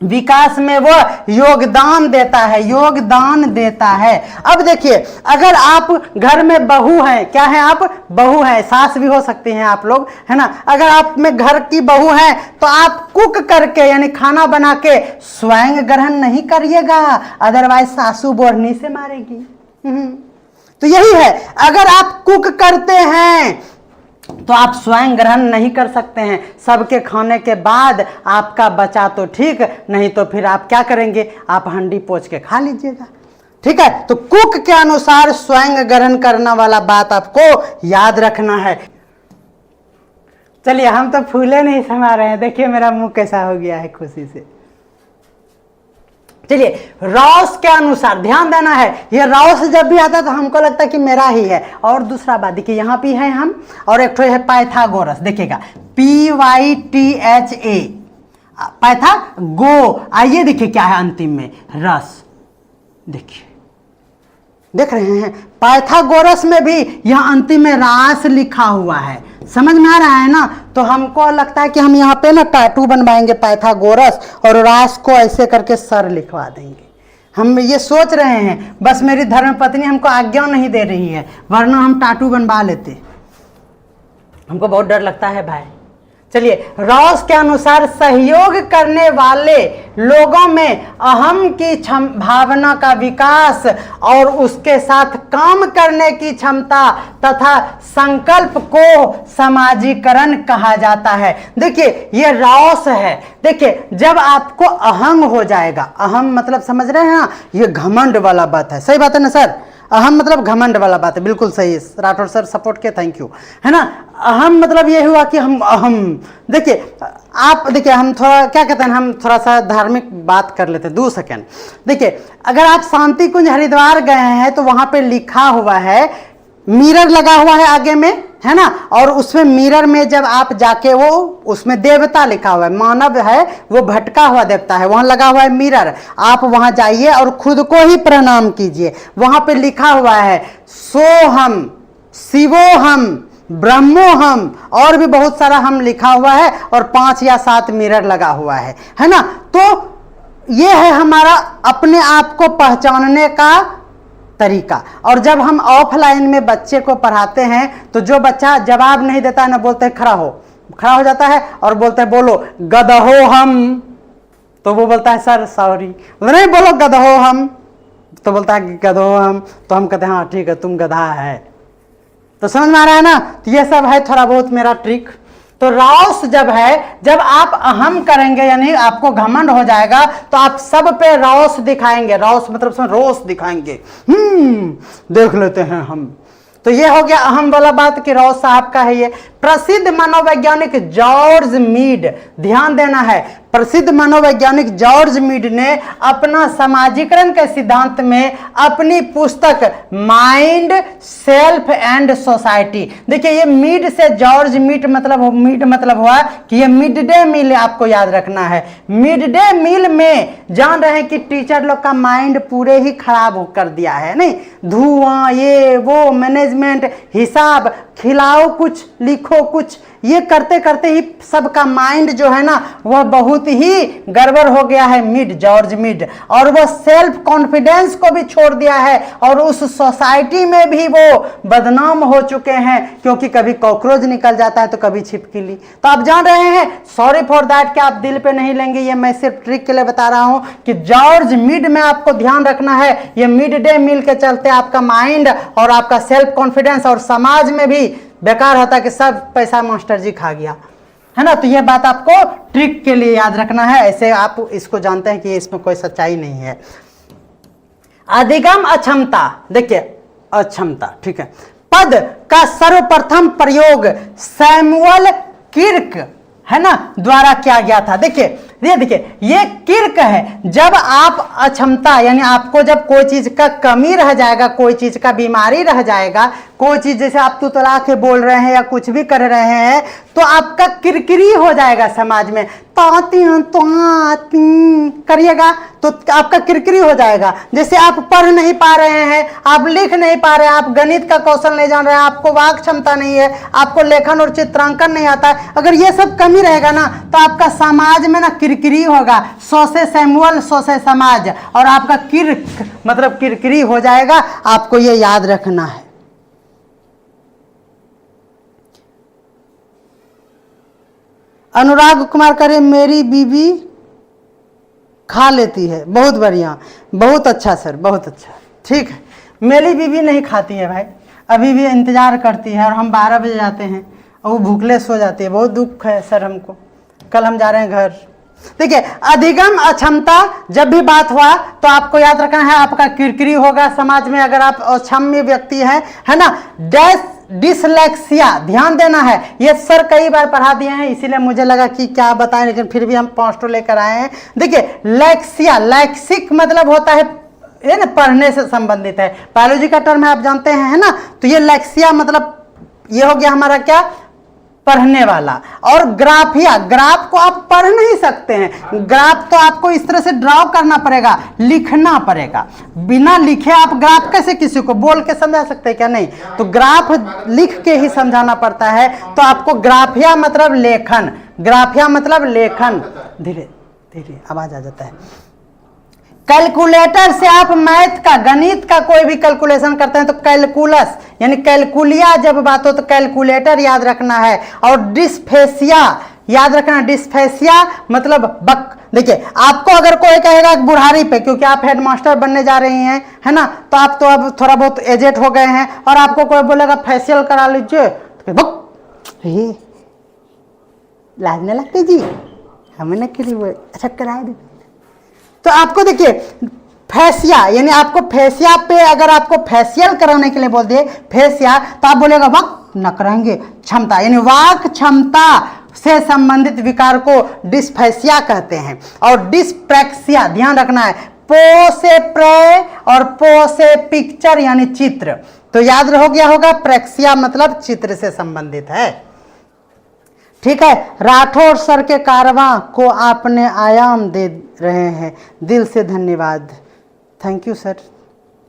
विकास में वह योगदान देता है, योगदान देता है। अब देखिए अगर आप घर में बहू हैं, क्या है आप बहू हैं, सास भी हो सकती हैं आप लोग, है ना। अगर आप में घर की बहू हैं तो आप कुक करके यानी खाना बना के स्वयं ग्रहण नहीं करिएगा, अदरवाइज सासू बोरनी से मारेगी। तो यही है, अगर आप कुक करते हैं तो आप स्वयं ग्रहण नहीं कर सकते हैं, सबके खाने के बाद आपका बचा तो ठीक, नहीं तो फिर आप क्या करेंगे, आप हंडी पोंछ के खा लीजिएगा। ठीक है, तो कुक के अनुसार स्वयं ग्रहण करने वाला बात आपको याद रखना है। चलिए हम तो फूले नहीं समा रहे हैं, देखिए मेरा मुंह कैसा हो गया है खुशी से। चलिए रॉस के अनुसार ध्यान देना है, ये रॉस जब भी आता है तो हमको लगता है कि मेरा ही है। और दूसरा बात देखिए यहाँ भी है हम, और एक तो है पाइथागोरस, देखिएगा PYTHA, पाइथागो। आइए देखिए क्या है अंतिम में, रस, देखिए देख रहे हैं पाइथागोरस में भी यहाँ अंतिम में रास लिखा हुआ है, समझ में आ रहा है ना। तो हमको लगता है कि हम यहाँ पे ना टैटू बनवाएंगे पाइथागोरस और रास को ऐसे करके सर लिखवा देंगे। हम ये सोच रहे हैं, बस मेरी धर्मपत्नी हमको आज्ञा नहीं दे रही है, वरना हम टैटू बनवा लेते। हमको बहुत डर लगता है भाई। चलिए रॉस के अनुसार सहयोग करने वाले लोगों में अहम की भावना का विकास और उसके साथ काम करने की क्षमता तथा संकल्प को समाजीकरण कहा जाता है। देखिए ये रॉस है, देखिए जब आपको अहम हो जाएगा, अहम मतलब समझ रहे हैं ना, ये घमंड वाला बात है, सही बात है ना सर, अहम मतलब घमंड वाला बात है, बिल्कुल सही है राठौर सर, सपोर्ट के थैंक यू, है ना। अहम मतलब ये हुआ कि हम अहम, देखिए आप देखिए हम थोड़ा क्या कहते हैं, हम थोड़ा सा धार्मिक बात कर लेते हैं 2 सेकेंड। देखिए अगर आप शांति कुंज हरिद्वार गए हैं तो वहां पे लिखा हुआ है, मिरर लगा हुआ है आगे में, है ना, और उसमें मिरर में जब आप जाके वो उसमें देवता लिखा हुआ है, मानव है वो भटका हुआ देवता है, वहां लगा हुआ है मिरर, आप वहां जाइए और खुद को ही प्रणाम कीजिए। वहां पे लिखा हुआ है सोहम, शिवोहम, ब्रह्मोहम, और भी बहुत सारा हम लिखा हुआ है, और 5 या 7 मिरर लगा हुआ है ना। तो ये है हमारा अपने आप को पहचानने का तरीका। और जब हम ऑफलाइन में बच्चे को पढ़ाते हैं तो जो बच्चा जवाब नहीं देता है ना, बोलते हैं खड़ा हो जाता है और बोलते हैं बोलो गधो हम, तो वो बोलता है सर सॉरी, नहीं बोलो गधो हम, तो बोलता है गधो हम, तो हम कहते हैं हाँ ठीक है तुम गधा है। तो समझ में आ रहा है ना, तो ये सब है थोड़ा बहुत मेरा ट्रिक। तो रॉस जब है, जब आप अहम करेंगे यानी आपको घमंड हो जाएगा तो आप सब पे रॉस दिखाएंगे, रॉस मतलब उसमें रोष दिखाएंगे, देख लेते हैं हम। तो ये हो गया अहम वाला बात कि रॉस साहब का है ये। प्रसिद्ध मनोवैज्ञानिक जॉर्ज मीड, ध्यान देना है, प्रसिद्ध मनोवैज्ञानिक जॉर्ज मीड ने अपना समाजीकरण के सिद्धांत में अपनी पुस्तक माइंड, सेल्फ एंड सोसाइटी, देखिए ये मीड से जॉर्ज मीड मतलब हुआ कि ये मिड डे मील आपको याद रखना है। मिड डे मील में जान रहे हैं कि टीचर लोग का माइंड पूरे ही खराब कर दिया है, नहीं, धुआं, ये वो, मैनेजमेंट, हिसाब, खिलाओ कुछ लिखो कुछ, ये करते करते ही सबका माइंड जो है ना वह बहुत ही गड़बड़ हो गया है, मिड, जॉर्ज मिड। और वह सेल्फ कॉन्फिडेंस को भी छोड़ दिया है और उस सोसाइटी में भी वो बदनाम हो चुके हैं, क्योंकि कभी कॉकरोच निकल जाता है तो कभी छिपकली। तो आप जान रहे हैं, सॉरी फॉर दैट, कि आप दिल पे नहीं लेंगे, ये मैं सिर्फ ट्रिक के लिए बता रहा हूं कि जॉर्ज मिड में आपको ध्यान रखना है, ये मिड डे मील के चलते आपका माइंड और आपका सेल्फ कॉन्फिडेंस और समाज में भी बेकार होता कि सब पैसा मास्टर जी खा गया, है ना। तो यह बात आपको ट्रिक के लिए याद रखना है, ऐसे आप इसको जानते हैं कि इसमें कोई सच्चाई नहीं है। अधिगम अक्षमता, देखिए अक्षमता, ठीक है, पद का सर्वप्रथम प्रयोग सैमुअल किर्क, है ना, द्वारा किया गया था। देखिए ये किर्क है, जब आप अक्षमता यानी आपको जब कोई चीज का कमी रह जाएगा, कोई चीज का बीमारी रह जाएगा, कोई चीज जैसे आप तुतला के बोल रहे हैं या कुछ भी कर रहे हैं तो आपका किरकिरी हो जाएगा समाज में, करिएगा तो आपका किरकिरी हो जाएगा। जैसे आप पढ़ नहीं पा रहे हैं, आप लिख नहीं पा रहे हैं, आप गणित का कौशल नहीं जान रहे हैं, आपको वाक क्षमता नहीं है, आपको लेखन और चित्रांकन नहीं आता है, अगर ये सब कमी रहेगा ना तो आपका समाज में ना किरकिरी होगा, 100 से सैमुअल 100 से समाज, और आपका किर्क मतलब किरकिरी हो जाएगा, आपको ये याद रखना है। अनुराग कुमार करे मेरी बीबी खा लेती है, बहुत बढ़िया, बहुत अच्छा सर, बहुत अच्छा, ठीक है। मेरी बीबी नहीं खाती है भाई, अभी भी इंतजार करती है और हम 12 बजे जाते हैं और वो भूखले सो जाती है, बहुत दुख है सर हमको, कल हम जा रहे हैं घर। देखिए अधिगम अक्षमता जब भी बात हुआ तो आपको याद रखना है आपका किरकिरी होगा समाज में अगर आप अक्षम्य व्यक्ति हैं, है ना। डिसलेक्सिया, ध्यान देना है, ये सर कई बार पढ़ा दिए हैं इसीलिए मुझे लगा कि क्या बताएं, लेकिन फिर भी हम 5 तो लेकर आए हैं। देखिए लेक्सिया, लैक्सिक मतलब होता है ये ना पढ़ने से संबंधित है, बायोलॉजी का टर्म है आप जानते हैं, है ना। तो ये लेक्सिया मतलब ये हो गया हमारा क्या, पढ़ने वाला। और ग्राफिया, ग्राफ को आप पढ़ नहीं सकते हैं, ग्राफ तो आपको इस तरह से ड्रॉ करना पड़ेगा, लिखना पड़ेगा, बिना लिखे आप ग्राफ कैसे किसी को बोल के समझा सकते हैं क्या, नहीं, तो ग्राफ लिख के ही समझाना पड़ता है। तो आपको ग्राफिया मतलब लेखन, ग्राफिया मतलब लेखन, धीरे धीरे आवाज आ जाता है। कैलकुलेटर से आप मैथ का, गणित का कोई भी कैलकुलेशन करते हैं तो कैलकुलस यानी कैलकुलिया जब बात हो तो कैलकुलेटर याद रखना है। और डिस्फेसिया याद रखना, डिस्फेसिया मतलब बक। देखिए आपको अगर कोई कहेगा बुढ़ारी पे, क्योंकि आप हेडमास्टर बनने जा रही हैं, है ना, तो आप तो अब थोड़ा बहुत एजेड हो गए हैं और आपको कोई बोलेगा फेशियल करा लीजिए तो बक, लाजने लगती जी हमें के लिए अच्छा करा दे। तो आपको देखिए फेसिया यानी आपको फेसिया पे अगर आपको फेशियल कराने के लिए बोल दिए फेसिया तो आप बोलेगा वाक न कराएंगे, क्षमता यानी वाक क्षमता से संबंधित विकार को डिस्फेसिया कहते हैं। और डिस्प्रैक्सिया ध्यान रखना है, पो से प्रे और पो से पिक्चर यानी चित्र, तो याद रहो गया होगा, प्रेक्सिया मतलब चित्र से संबंधित है, ठीक है। राठौर सर के कारवां को आपने आयाम दे रहे हैं, दिल से धन्यवाद, थैंक यू सर,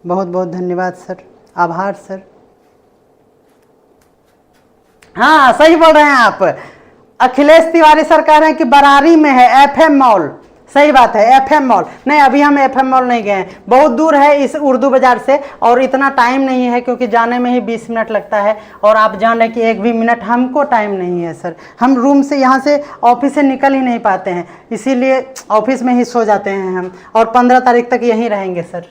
बहुत बहुत धन्यवाद सर, आभार सर। हाँ सही बोल रहे हैं आप, अखिलेश तिवारी सर कह रहे हैं कि बरारी में है एफएम मॉल, सही बात है एफएम मॉल, नहीं अभी हम एफएम मॉल नहीं गए हैं, बहुत दूर है इस उर्दू बाजार से और इतना टाइम नहीं है क्योंकि जाने में ही 20 मिनट लगता है और आप जान रहे कि 1 भी मिनट हमको टाइम नहीं है सर, हम रूम से यहाँ से ऑफिस से निकल ही नहीं पाते हैं, इसीलिए ऑफिस में ही सो जाते हैं हम और 15 तारीख तक यहीं रहेंगे सर।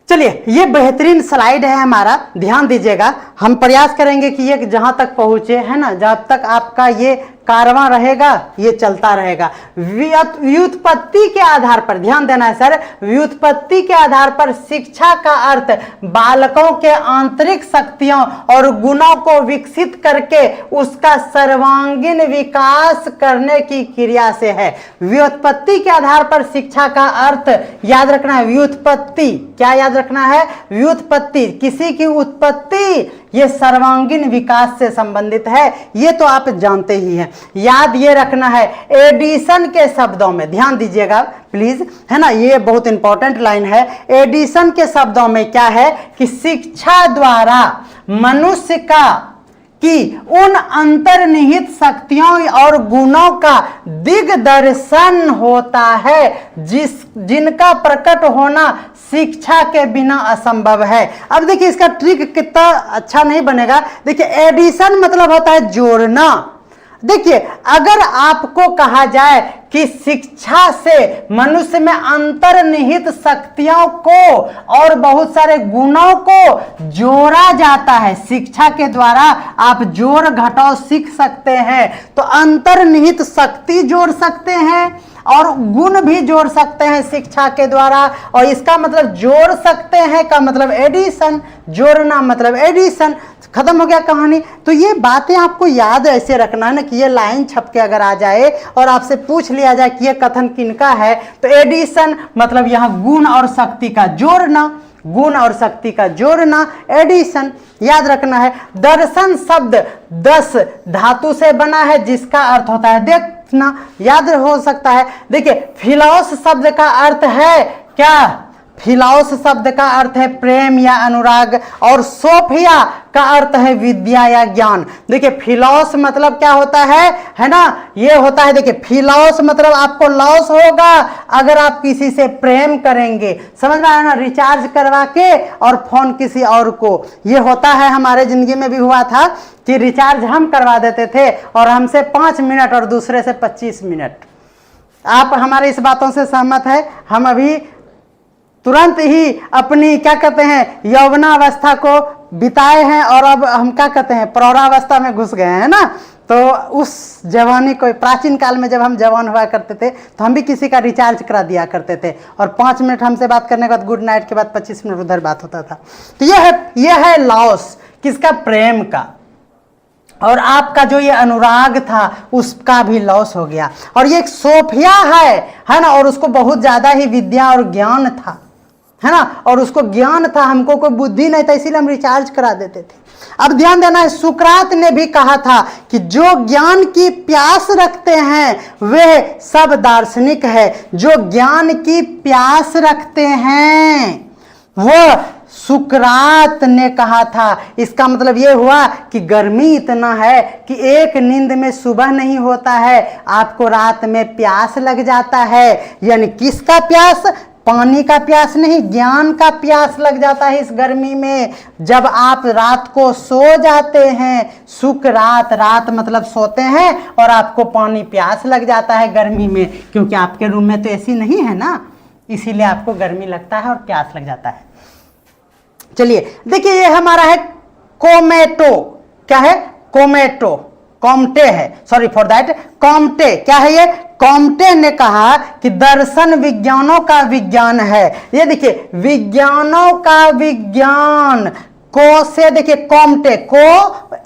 चलिए ये बेहतरीन स्लाइड है हमारा, ध्यान दीजिएगा, हम प्रयास करेंगे कि ये जहाँ तक पहुँचे, है ना, जब तक आपका ये कारवां रहेगा, ये चलता रहेगा। व्युत्पत्ति के आधार पर ध्यान देना है सर, व्युत्पत्ति के आधार पर शिक्षा का अर्थ बालकों के आंतरिक शक्तियों और गुणों को विकसित करके उसका सर्वांगीण विकास करने की क्रिया से है। व्युत्पत्ति के आधार पर शिक्षा का अर्थ याद रखना है, व्युत्पत्ति क्या याद रखना है, व्युत्पत्ति किसी की उत्पत्ति, ये सर्वांगीण विकास से संबंधित है, ये तो आप जानते ही हैं। याद ये रखना है, एडिशन के शब्दों में ध्यान दीजिएगा प्लीज, है ना, ये बहुत इंपॉर्टेंट लाइन है। एडिशन के शब्दों में क्या है कि शिक्षा द्वारा मनुष्य का कि उन अंतर्निहित शक्तियों और गुणों का दिग्दर्शन होता है जिनका प्रकट होना शिक्षा के बिना असंभव है। अब देखिए इसका ट्रिक कितना अच्छा नहीं बनेगा। देखिए एडिशन मतलब होता है जोड़ना। देखिए अगर आपको कहा जाए कि शिक्षा से मनुष्य में अंतर्निहित शक्तियों को और बहुत सारे गुणों को जोड़ा जाता है, शिक्षा के द्वारा आप जोड़ घटाव सीख सकते हैं, तो अंतर्निहित शक्ति जोड़ सकते हैं और गुण भी जोड़ सकते हैं शिक्षा के द्वारा, और इसका मतलब जोड़ सकते हैं का मतलब एडिशन, जोड़ना मतलब एडिशन। खत्म हो गया कहानी। तो ये बातें आपको याद ऐसे रखना है ना कि ये लाइन छप के अगर आ जाए और आपसे पूछ लिया जाए कि ये कथन किनका है, तो एडिशन मतलब यहाँ गुण और शक्ति का जोड़ना, गुण और शक्ति का जोड़ना, एडिशन याद रखना है। दर्शन शब्द 10 धातु से बना है जिसका अर्थ होता है देखना, याद हो सकता है। देखिए फिलॉस शब्द का अर्थ है क्या, फिलॉस शब्द का अर्थ है प्रेम या अनुराग, और सोफिया का अर्थ है विद्या या ज्ञान। देखिए फिलॉस मतलब क्या होता है ना, ये होता है, देखिए फिलॉस मतलब आपको लॉस होगा अगर आप किसी से प्रेम करेंगे, समझ में आया ना, रिचार्ज करवा के और फोन किसी और को, ये होता है, हमारे जिंदगी में भी हुआ था कि रिचार्ज हम करवा देते थे और हमसे 5 मिनट और दूसरे से 25 मिनट। आप हमारे इस बातों से सहमत है? हम अभी तुरंत ही अपनी क्या कहते हैं यौवनावस्था को बिताए हैं और अब हम क्या कहते हैं प्रौढ़ावस्था में घुस गए हैं ना। तो उस जवानी को, प्राचीन काल में जब हम जवान हुआ करते थे तो हम भी किसी का रिचार्ज करा दिया करते थे और 5 मिनट हमसे बात करने के बाद गुड नाइट के बाद 25 मिनट उधर बात होता था। तो ये है लॉस किसका, प्रेम का, और आपका जो ये अनुराग था उसका भी लॉस हो गया। और ये एक सोफिया है ना, और उसको बहुत ज्यादा ही विद्या और ज्ञान था, है ना, और उसको ज्ञान था, हमको कोई बुद्धि नहीं था, इसीलिए हम रिचार्ज करा देते थे। अब ध्यान देना है, सुकरात ने भी कहा था कि जो ज्ञान की प्यास रखते हैं वे सब दार्शनिक है। जो ज्ञान की प्यास रखते हैं वो सुकरात ने कहा था। इसका मतलब ये हुआ कि गर्मी इतना है कि एक नींद में सुबह नहीं होता है, आपको रात में प्यास लग जाता है। यानी किसका प्यास, पानी का प्यास नहीं, ज्ञान का प्यास लग जाता है इस गर्मी में। जब आप रात को सो जाते हैं, सुकरात, रात मतलब सोते हैं, और आपको पानी प्यास लग जाता है गर्मी में, क्योंकि आपके रूम में तो एसी नहीं है ना, इसीलिए आपको गर्मी लगता है और प्यास लग जाता है। चलिए देखिए ये हमारा है कोमेटो, क्या है, कोमेटो, कॉम्टे है, सॉरी फॉर दैट, कॉम्टे क्या है ये, कॉम्टे ने कहा कि दर्शन विज्ञानों का विज्ञान है। ये देखिए विज्ञानों का विज्ञान, को से देखिए कॉम्टे, को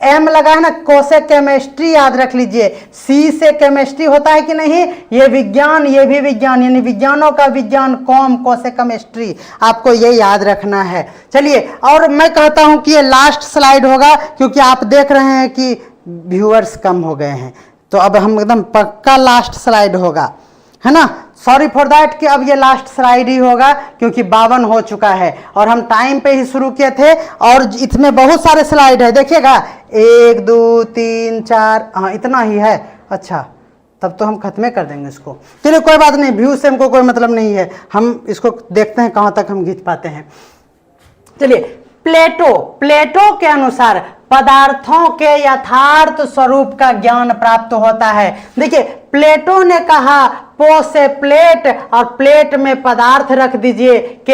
एम लगा है ना, को से केमिस्ट्री याद रख लीजिए, सी से केमिस्ट्री होता है कि नहीं, ये विज्ञान, ये भी विज्ञान, यानी विज्ञानों का विज्ञान, कॉम, को से केमिस्ट्री, आपको ये याद रखना है। चलिए और मैं कहता हूं कि ये लास्ट स्लाइड होगा क्योंकि आप देख रहे हैं कि व्यूअर्स कम हो गए हैं, तो अब हम एकदम पक्का लास्ट स्लाइड होगा, है ना। सॉरी फॉर दैट कि अब ये लास्ट स्लाइड ही होगा क्योंकि 52 हो चुका है और हम टाइम पे ही शुरू किए थे और इसमें बहुत सारे स्लाइड है, देखिएगा 1 2 3 4, हाँ इतना ही है। अच्छा तब तो हम खत्म कर देंगे इसको, चलिए कोई बात नहीं, व्यू से हमको कोई मतलब नहीं है, हम इसको देखते हैं कहाँ तक हम खींच पाते हैं। चलिए प्लेटो के अनुसार पदार्थों के यथार्थ स्वरूप का ज्ञान प्राप्त होता है। देखिए प्लेटो ने कहा पो से प्लेट और प्लेट में पदार्थ रख दीजिए कि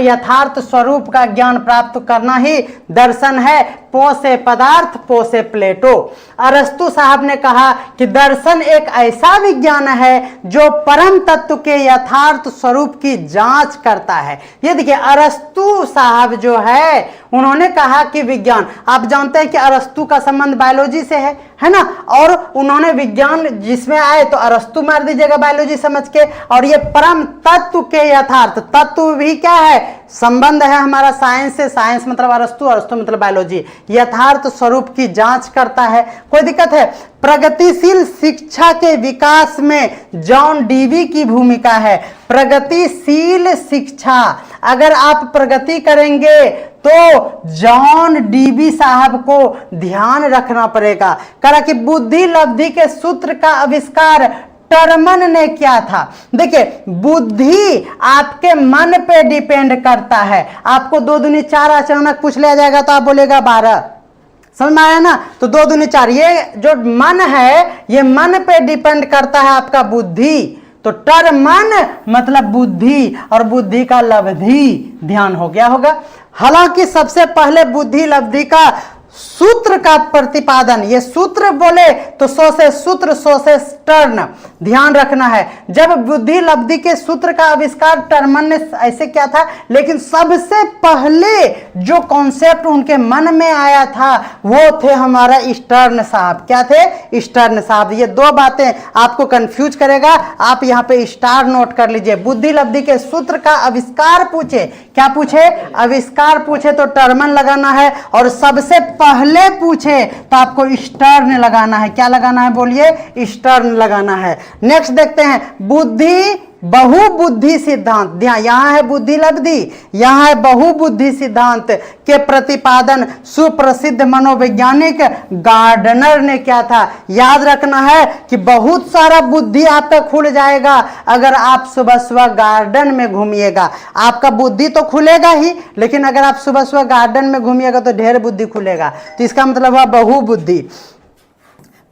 यथार्थ स्वरूप का ज्ञान प्राप्त करना ही दर्शन है। पो से पदार्थ, पो से प्लेटो। अरस्तु साहब ने कहा कि दर्शन एक ऐसा विज्ञान है जो परम तत्व के यथार्थ स्वरूप की जांच करता है। ये देखिए अरस्तु साहब जो है उन्होंने कहा कि विज्ञान, आप जानते हैं कि अरस्तु का संबंध बायोलॉजी से है ना, और उन्होंने विज्ञान जिसमें आए तो अरस्तु मार दीजिएगा बायोलॉजी समझ के, और ये परम तत्व के यथार्थ, तत्व भी क्या है, संबंध है हमारा साइंस से, साइंस मतलब अरस्तु, अरस्तु मतलब बायोलॉजी, यथार्थ स्वरूप की जांच करता है। कोई दिक्कत है? प्रगतिशील शिक्षा के विकास में जॉन डीवी की भूमिका है। प्रगतिशील शिक्षा, अगर आप प्रगति करेंगे तो जॉन डीवी साहब को ध्यान रखना पड़ेगा। कहा कि बुद्धि लब्धि के सूत्र का आविष्कार टर्मन ने किया था। देखिए बुद्धि आपके मन पे डिपेंड करता है। आपको 2 दूनी 4 अचानक पूछ लिया जाएगा तो आप बोलेगा 12, समझ में आया ना? तो 2 दूनी 4, ये जो मन है ये मन पे डिपेंड करता है आपका बुद्धि। तो टर्मन मतलब बुद्धि, और बुद्धि का लब्धि ध्यान हो गया होगा। हालांकि सबसे पहले बुद्धि लब्धि का सूत्र का प्रतिपादन, ये सूत्र बोले तो 100 से सूत्र 100 से टर्न, ध्यान रखना है। जब बुद्धि लब्धि के सूत्र का आविष्कार टर्मन ने ऐसे किया था, लेकिन सबसे पहले जो कॉन्सेप्ट उनके मन में आया था वो थे हमारा स्टर्न साहब। क्या थे? स्टर्न साहब। ये 2 बातें आपको कंफ्यूज करेगा, आप यहाँ पे स्टार नोट कर लीजिए। बुद्धि लब्धि के सूत्र का आविष्कार पूछे, क्या पूछे? आविष्कार पूछे तो टर्मन लगाना है, और सबसे पहले पूछे तो आपको स्टर्न लगाना है। क्या लगाना है बोलिए? स्टर्न लगाना है। नेक्स्ट देखते हैं बुद्धि बहुबुद्धि सिद्धांत। ध्यान, यहां है बुद्धि लब्धि, यहां है बहुबुद्धि सिद्धांत के प्रतिपादन सुप्रसिद्ध मनोवैज्ञानिक गार्डनर ने किया था। याद रखना है कि बहुत सारा बुद्धि आपका खुल जाएगा अगर आप सुबह सुबह गार्डन में घूमिएगा। आपका बुद्धि तो खुलेगा ही, लेकिन अगर आप सुबह सुबह गार्डन में घूमिएगा तो ढेर बुद्धि खुलेगा। तो इसका मतलब हुआ बहुबुद्धि।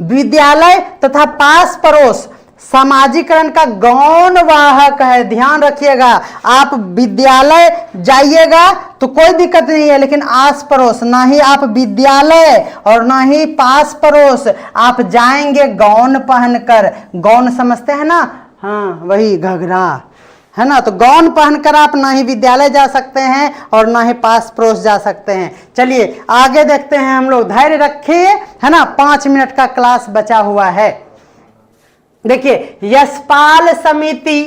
विद्यालय तथा पास पड़ोस सामाजिकरण का गौण वाहक है। ध्यान रखिएगा, आप विद्यालय जाइएगा तो कोई दिक्कत नहीं है, लेकिन आस पड़ोस, ना ही आप विद्यालय और ना ही पास पड़ोस आप जाएंगे गौन पहनकर। गौन समझते हैं ना? हाँ, वही घघरा है ना। तो गौन पहनकर आप ना ही विद्यालय जा सकते हैं और ना ही पास पड़ोस जा सकते हैं। चलिए आगे देखते हैं हम लोग, धैर्य रखिए, है ना, 5 मिनट का क्लास बचा हुआ है। देखिए यशपाल समिति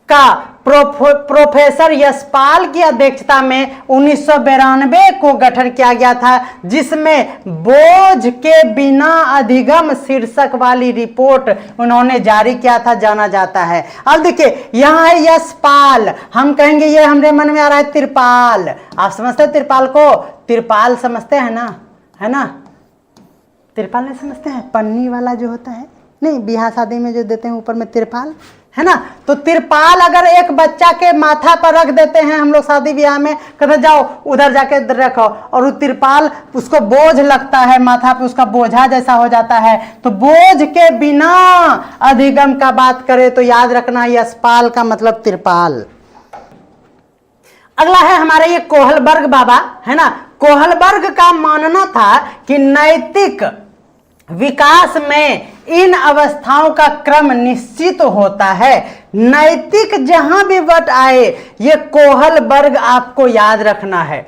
का प्रोफेसर यशपाल की अध्यक्षता में 1992 को गठन किया गया था, जिसमें बोझ के बिना अधिगम शीर्षक वाली रिपोर्ट उन्होंने जारी किया था, जाना जाता है। अब देखिए यहाँ है यशपाल, हम कहेंगे ये हमारे मन में आ रहा है तिरपाल। आप समझते हैं तिरपाल को? तिरपाल समझते हैं ना, है ना? तिरपाल नहीं समझते हैं? पन्नी वाला जो होता है, नहीं, बियाह शादी में जो देते हैं ऊपर में तिरपाल, है ना? तो तिरपाल अगर एक बच्चा के माथा पर रख देते हैं हम लोग शादी ब्याह में, कहते जाओ उधर जाके रखो, और वो तिरपाल उसको बोझ लगता है माथा पे, उसका बोझा जैसा हो जाता है। तो बोझ के बिना अधिगम का बात करें तो याद रखना यशपाल का मतलब तिरपाल। अगला है हमारा ये कोहलबर्ग बाबा, है ना। कोहलबर्ग का मानना था कि नैतिक विकास में इन अवस्थाओं का क्रम निश्चित होता है। नैतिक जहां भी वट आए, ये कोहलबर्ग आपको याद रखना है।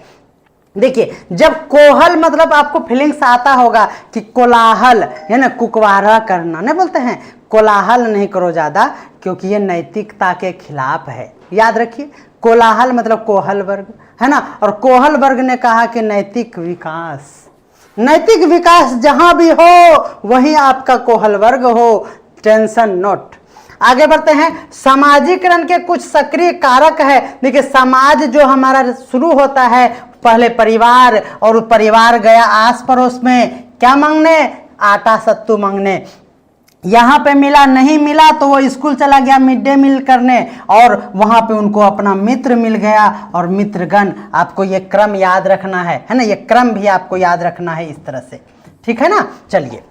देखिए जब कोहल मतलब आपको फीलिंग्स आता होगा कि कोलाहल, है ना, कुकवारा करना नहीं बोलते हैं, कोलाहल नहीं करो ज्यादा, क्योंकि ये नैतिकता के खिलाफ है। याद रखिए कोलाहल मतलब कोहलबर्ग, है ना। और कोहलबर्ग ने कहा कि नैतिक विकास, नैतिक विकास जहां भी हो वहीं आपका कोहलबर्ग हो, टेंशन नोट। आगे बढ़ते हैं, सामाजिकरण के कुछ सक्रिय कारक है। देखिए समाज जो हमारा शुरू होता है पहले परिवार, और परिवार गया आस पड़ोस में क्या मांगने, आटा सत्तू मांगने। यहाँ पे मिला, नहीं मिला तो वो स्कूल चला गया मिड डे मील करने, और वहाँ पे उनको अपना मित्र मिल गया और मित्रगण। आपको ये क्रम याद रखना है ना, ये क्रम भी आपको याद रखना है इस तरह से, ठीक है ना। चलिए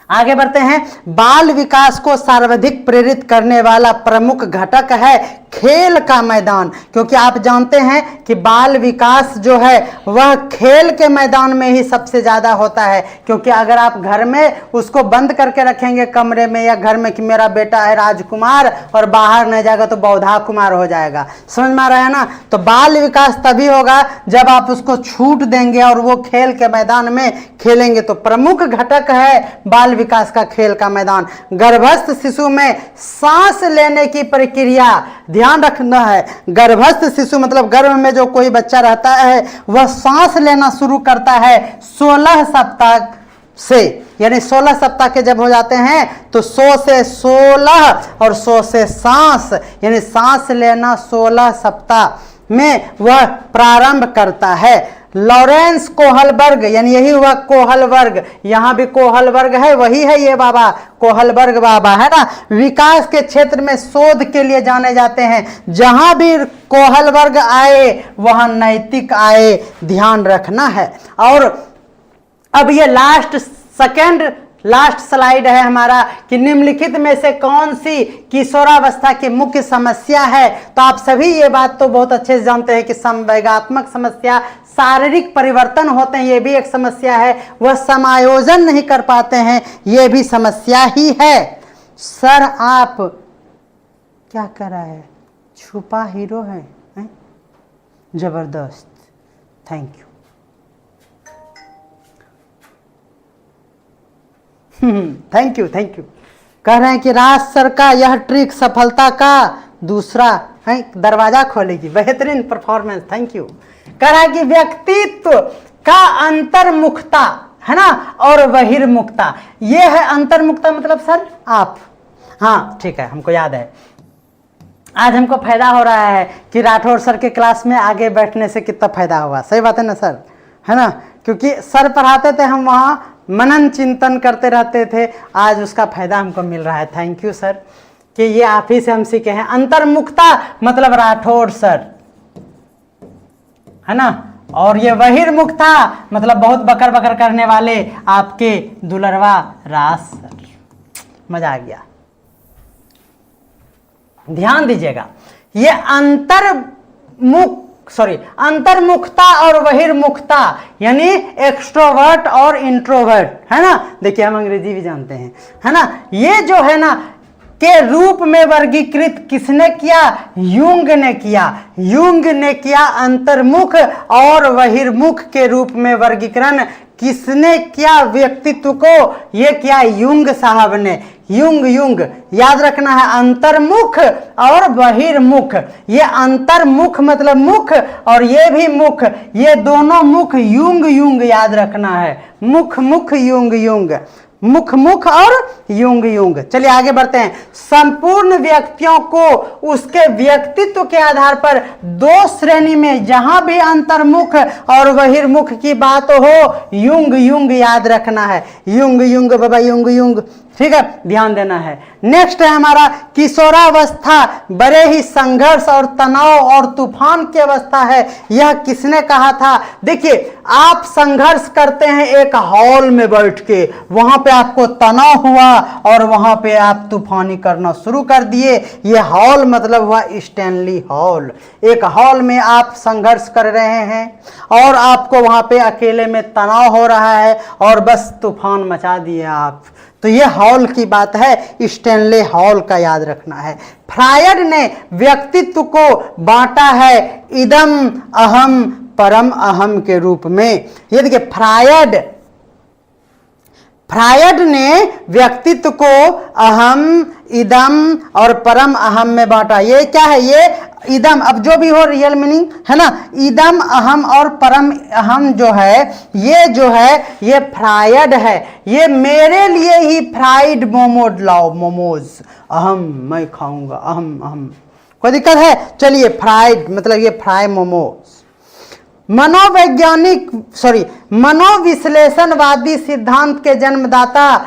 आगे बढ़ते हैं। बाल विकास को सर्वाधिक प्रेरित करने वाला प्रमुख घटक है खेल का मैदान, क्योंकि आप जानते हैं कि बाल विकास जो है वह खेल के मैदान में ही सबसे ज़्यादा होता है। क्योंकि अगर आप घर में उसको बंद करके रखेंगे कमरे में या घर में कि मेरा बेटा है राजकुमार और बाहर नहीं जाएगा तो बौधा कुमार हो जाएगा, समझ में आ रहा है ना। तो बाल विकास तभी होगा जब आप उसको छूट देंगे और वो खेल के मैदान में खेलेंगे। तो प्रमुख घटक है बाल विकास का खेल का मैदान। गर्भस्थ शिशु में सांस लेने की प्रक्रिया, ध्यान रखना है, गर्भस्थ शिशु मतलब गर्भ में जो कोई बच्चा रहता है वह सांस लेना शुरू करता है 16 सप्ताह से, यानी 16 सप्ताह के जब हो जाते हैं तो 100 से 16 और 100 से सांस, यानी सांस लेना 16 सप्ताह में वह प्रारंभ करता है। लॉरेंस कोहलबर्ग, यानी यही हुआ कोहलबर्ग, यहां भी कोहलबर्ग है, वही है ये बाबा कोहलबर्ग बाबा, है ना। विकास के क्षेत्र में शोध के लिए जाने जाते हैं। जहां भी कोहलबर्ग आए वहां नैतिक आए, ध्यान रखना है। और अब ये लास्ट स्लाइड है हमारा कि निम्नलिखित में से कौन सी किशोरावस्था की मुख्य समस्या है। तो आप सभी ये बात तो बहुत अच्छे से जानते हैं कि संवेगात्मक समस्या, शारीरिक परिवर्तन होते हैं, ये भी एक समस्या है। वह समायोजन नहीं कर पाते हैं, ये भी समस्या ही है। सर आप क्या कर रहा है, छुपा हीरो है? जबरदस्त, thank you. Thank you thank you. कह रहे हैं कि राज सर का यह ट्रिक सफलता का दूसरा है दरवाजा खोलेगी, बेहतरीन परफॉर्मेंस, थैंक यू। कह रहा है कि व्यक्तित्व का अंतर्मुखता है ना और बहिर्मुखता, ये है अंतर्मुखता मतलब सर आप, हाँ ठीक है, हमको याद है। आज हमको फायदा हो रहा है कि राठौर सर के क्लास में आगे बैठने से कितना फायदा हुआ, सही बात है ना सर, है ना। क्योंकि सर पढ़ाते थे, हम वहाँ मनन चिंतन करते रहते थे, आज उसका फायदा हमको मिल रहा है। थैंक यू सर कि ये आप ही से हम सीखे हैं। अंतर्मुखता मतलब राठौर सर, है ना, और ये बहिर्मुखता मतलब बहुत बकर बकर करने वाले आपके दुलरवा राज सर। मजा आ गया, ध्यान दीजिएगा। ये अंतर्मुखता और बहिर्मुखता यानी एक्सट्रोवर्ट और इंट्रोवर्ट, है ना। देखिए हम अंग्रेजी भी जानते हैं, है ना। ये जो है ना के रूप में वर्गीकृत किसने किया, यूंग ने किया। यूंग ने किया अंतर्मुख और बहिर्मुख के रूप में वर्गीकरण किसने किया, व्यक्तित्व को, ये किया यूंग साहब ने। यूंग याद रखना है, अंतर्मुख और बहिर्मुख। ये अंतर्मुख मतलब मुख और ये भी मुख, ये दोनों मुख यूंग याद रखना है। मुख यूंग मुख और यूंग। चलिए आगे बढ़ते हैं। संपूर्ण व्यक्तियों को उसके व्यक्तित्व के आधार पर दो श्रेणी में, जहां भी अंतर्मुख और बहिर्मुख की बात हो, यूंग याद रखना है। यूंग बाबा यूंग, ठीक है, ध्यान देना है। नेक्स्ट है हमारा किशोरावस्था बड़े ही संघर्ष और तनाव और तूफान की अवस्था है। यह किसने कहा था? देखिए आप संघर्ष करते हैं एक हॉल में बैठ के, वहां पे आपको तनाव हुआ और वहां पे आप तूफानी करना शुरू कर दिए। यह हॉल मतलब हुआ स्टैनली हॉल। एक हॉल में आप संघर्ष कर रहे हैं और आपको वहां पे अकेले में तनाव हो रहा है और बस तूफान मचा दिए आप। तो ये हॉल की बात है, स्टैनले हॉल का याद रखना है। फ्रायड ने व्यक्तित्व को बांटा है इदम अहम परम अहम के रूप में। ये देखिए फ्रायड ने व्यक्तित्व को अहम, इदम और परम अहम में बांटा। ये क्या है? ये इदम, अब जो भी हो रियल मीनिंग है ना, इदम अहम और परम अहम जो है ये फ्रायड है। ये मेरे लिए ही फ्राइड मोमोज लाओ, मोमोज अहम मैं खाऊंगा, अहम कोई दिक्कत है? चलिए फ्राइड मतलब ये फ्राई मोमोज। मनोविश्लेषणवादी सिद्धांत के जन्मदाता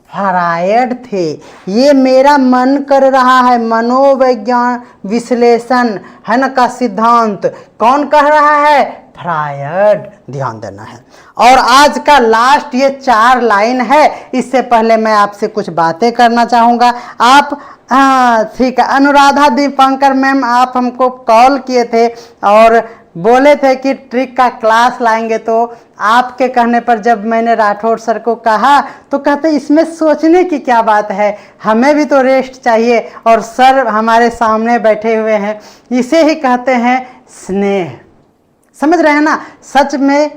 फ्रायड थे। ये मेरा मन कर रहा है, मनोविज्ञान विश्लेषण है ना का सिद्धांत कौन कह रहा है? फ्रायड, ध्यान देना है। और आज का लास्ट ये 4 लाइन है। इससे पहले मैं आपसे कुछ बातें करना चाहूँगा। आप ठीक है, अनुराधा दीपंकर मैम, आप हमको कॉल किए थे और बोले थे कि ट्रिक का क्लास लाएंगे, तो आपके कहने पर जब मैंने राठौड़ सर को कहा तो कहते इसमें सोचने की क्या बात है, हमें भी तो रेस्ट चाहिए। और सर हमारे सामने बैठे हुए हैं, इसे ही कहते हैं स्नेह। समझ रहे हैं ना? सच में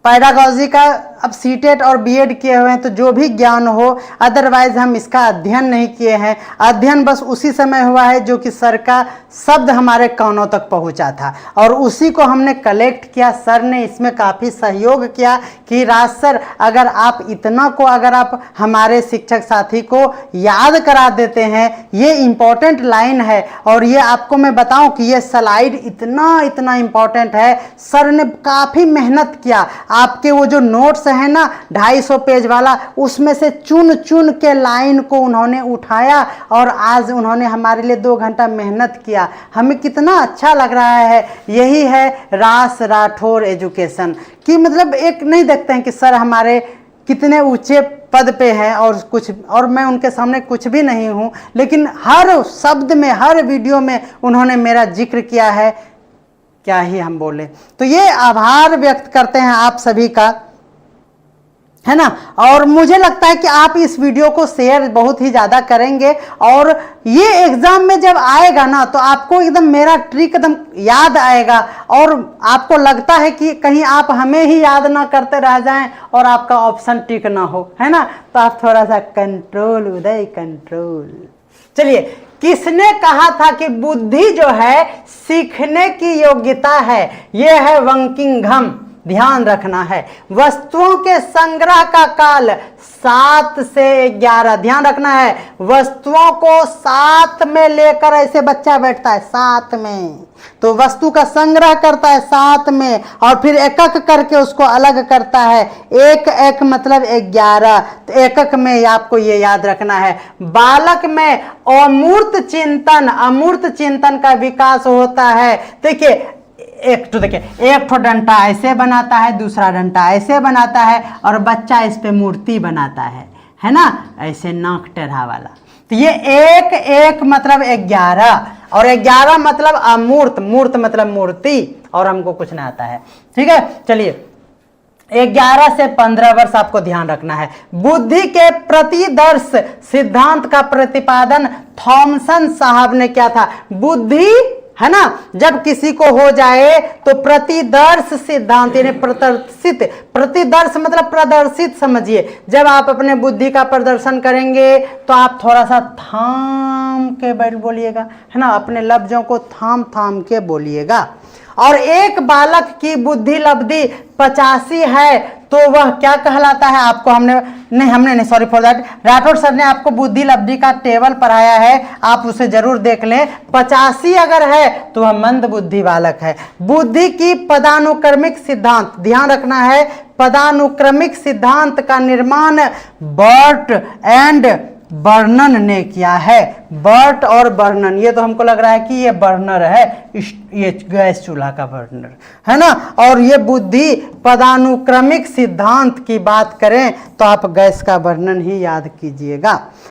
पैडागॉजी का अब सीटेट और बीएड किए हुए हैं तो जो भी ज्ञान हो, अदरवाइज हम इसका अध्ययन नहीं किए हैं। अध्ययन बस उसी समय हुआ है जो कि सर का शब्द हमारे कानों तक पहुंचा था और उसी को हमने कलेक्ट किया। सर ने इसमें काफ़ी सहयोग किया कि राज सर अगर आप इतना को अगर आप हमारे शिक्षक साथी को याद करा देते हैं, ये इम्पॉर्टेंट लाइन है। और ये आपको मैं बताऊं कि ये स्लाइड इतना इम्पॉर्टेंट है। सर ने काफ़ी मेहनत किया। आपके वो जो नोट्स है ना 250 पेज वाला, उसमें से चुन चुन के लाइन को उन्होंने उठाया और आज उन्होंने हमारे लिए 2 घंटा मेहनत किया। हमें कितना अच्छा लग रहा है। यही है रास राठौर एजुकेशन कि मतलब एक नहीं देखते हैं कि सर हमारे कितने ऊंचे पद पे हैं और कुछ, और मैं उनके सामने कुछ भी नहीं हूं, लेकिन हर शब्द में हर वीडियो में उन्होंने मेरा जिक्र किया है। क्या ही हम बोले। तो ये आभार व्यक्त करते हैं आप सभी का, है ना। और मुझे लगता है कि आप इस वीडियो को शेयर बहुत ही ज़्यादा करेंगे और ये एग्जाम में जब आएगा ना तो आपको एकदम मेरा ट्रिक एकदम याद आएगा और आपको लगता है कि कहीं आप हमें ही याद ना करते रह जाएं और आपका ऑप्शन टिक ना हो, है ना। तो आप थोड़ा सा कंट्रोल, उदय कंट्रोल। चलिए, किसने कहा था कि बुद्धि जो है सीखने की योग्यता है? यह है वंकिंघम। ध्यान रखना है। वस्तुओं के संग्रह का काल 7 से 11। ध्यान रखना है, वस्तुओं को साथ में लेकर ऐसे बच्चा बैठता है, साथ में, तो वस्तु का संग्रह करता है साथ में और फिर एकक करके उसको अलग करता है। एक एक मतलब 11। तो एकक में आपको ये याद रखना है। बालक में अमूर्त चिंतन का विकास होता है। देखिए एक ठो डंटा ऐसे बनाता है, दूसरा डंटा ऐसे बनाता है और बच्चा इस पे मूर्ति बनाता है ना, ऐसे नाक टेढ़ा वाला। तो ये एक एक मतलब 11 और 11 मतलब अमूर्त, मूर्त मतलब मूर्ति, और हमको कुछ ना आता है। ठीक है, चलिए 11 से 15 वर्ष आपको ध्यान रखना है। बुद्धि के प्रतिदर्श सिद्धांत का प्रतिपादन थॉमसन साहब ने किया था। बुद्धि है ना, जब किसी को हो जाए तो प्रतिदर्श सिद्धांत यानी प्रदर्शित, प्रतिदर्श मतलब प्रदर्शित समझिए। जब आप अपने बुद्धि का प्रदर्शन करेंगे तो आप थोड़ा सा थाम के बैठ बोलिएगा, है ना, अपने लफ्जों को थाम थाम के बोलिएगा। और एक बालक की बुद्धि लब्धि 85 है तो वह क्या कहलाता है? आपको हमने नहीं sorry for that, Rathore sir ने आपको बुद्धि लब्धि का टेबल पढ़ाया है, आप उसे जरूर देख लें। 85 अगर है तो वह मंद बुद्धि बालक है। बुद्धि की पदानुक्रमिक सिद्धांत, ध्यान रखना है, पदानुक्रमिक सिद्धांत का निर्माण बर्ट एंड बर्नन ने किया है। बर्ट और बर्नन, ये तो हमको लग रहा है कि ये बर्नर है, ये गैस चूल्हा का बर्नर है ना। और ये बुद्धि पदानुक्रमिक सिद्धांत की बात करें तो आप गैस का बर्नन ही याद कीजिएगा।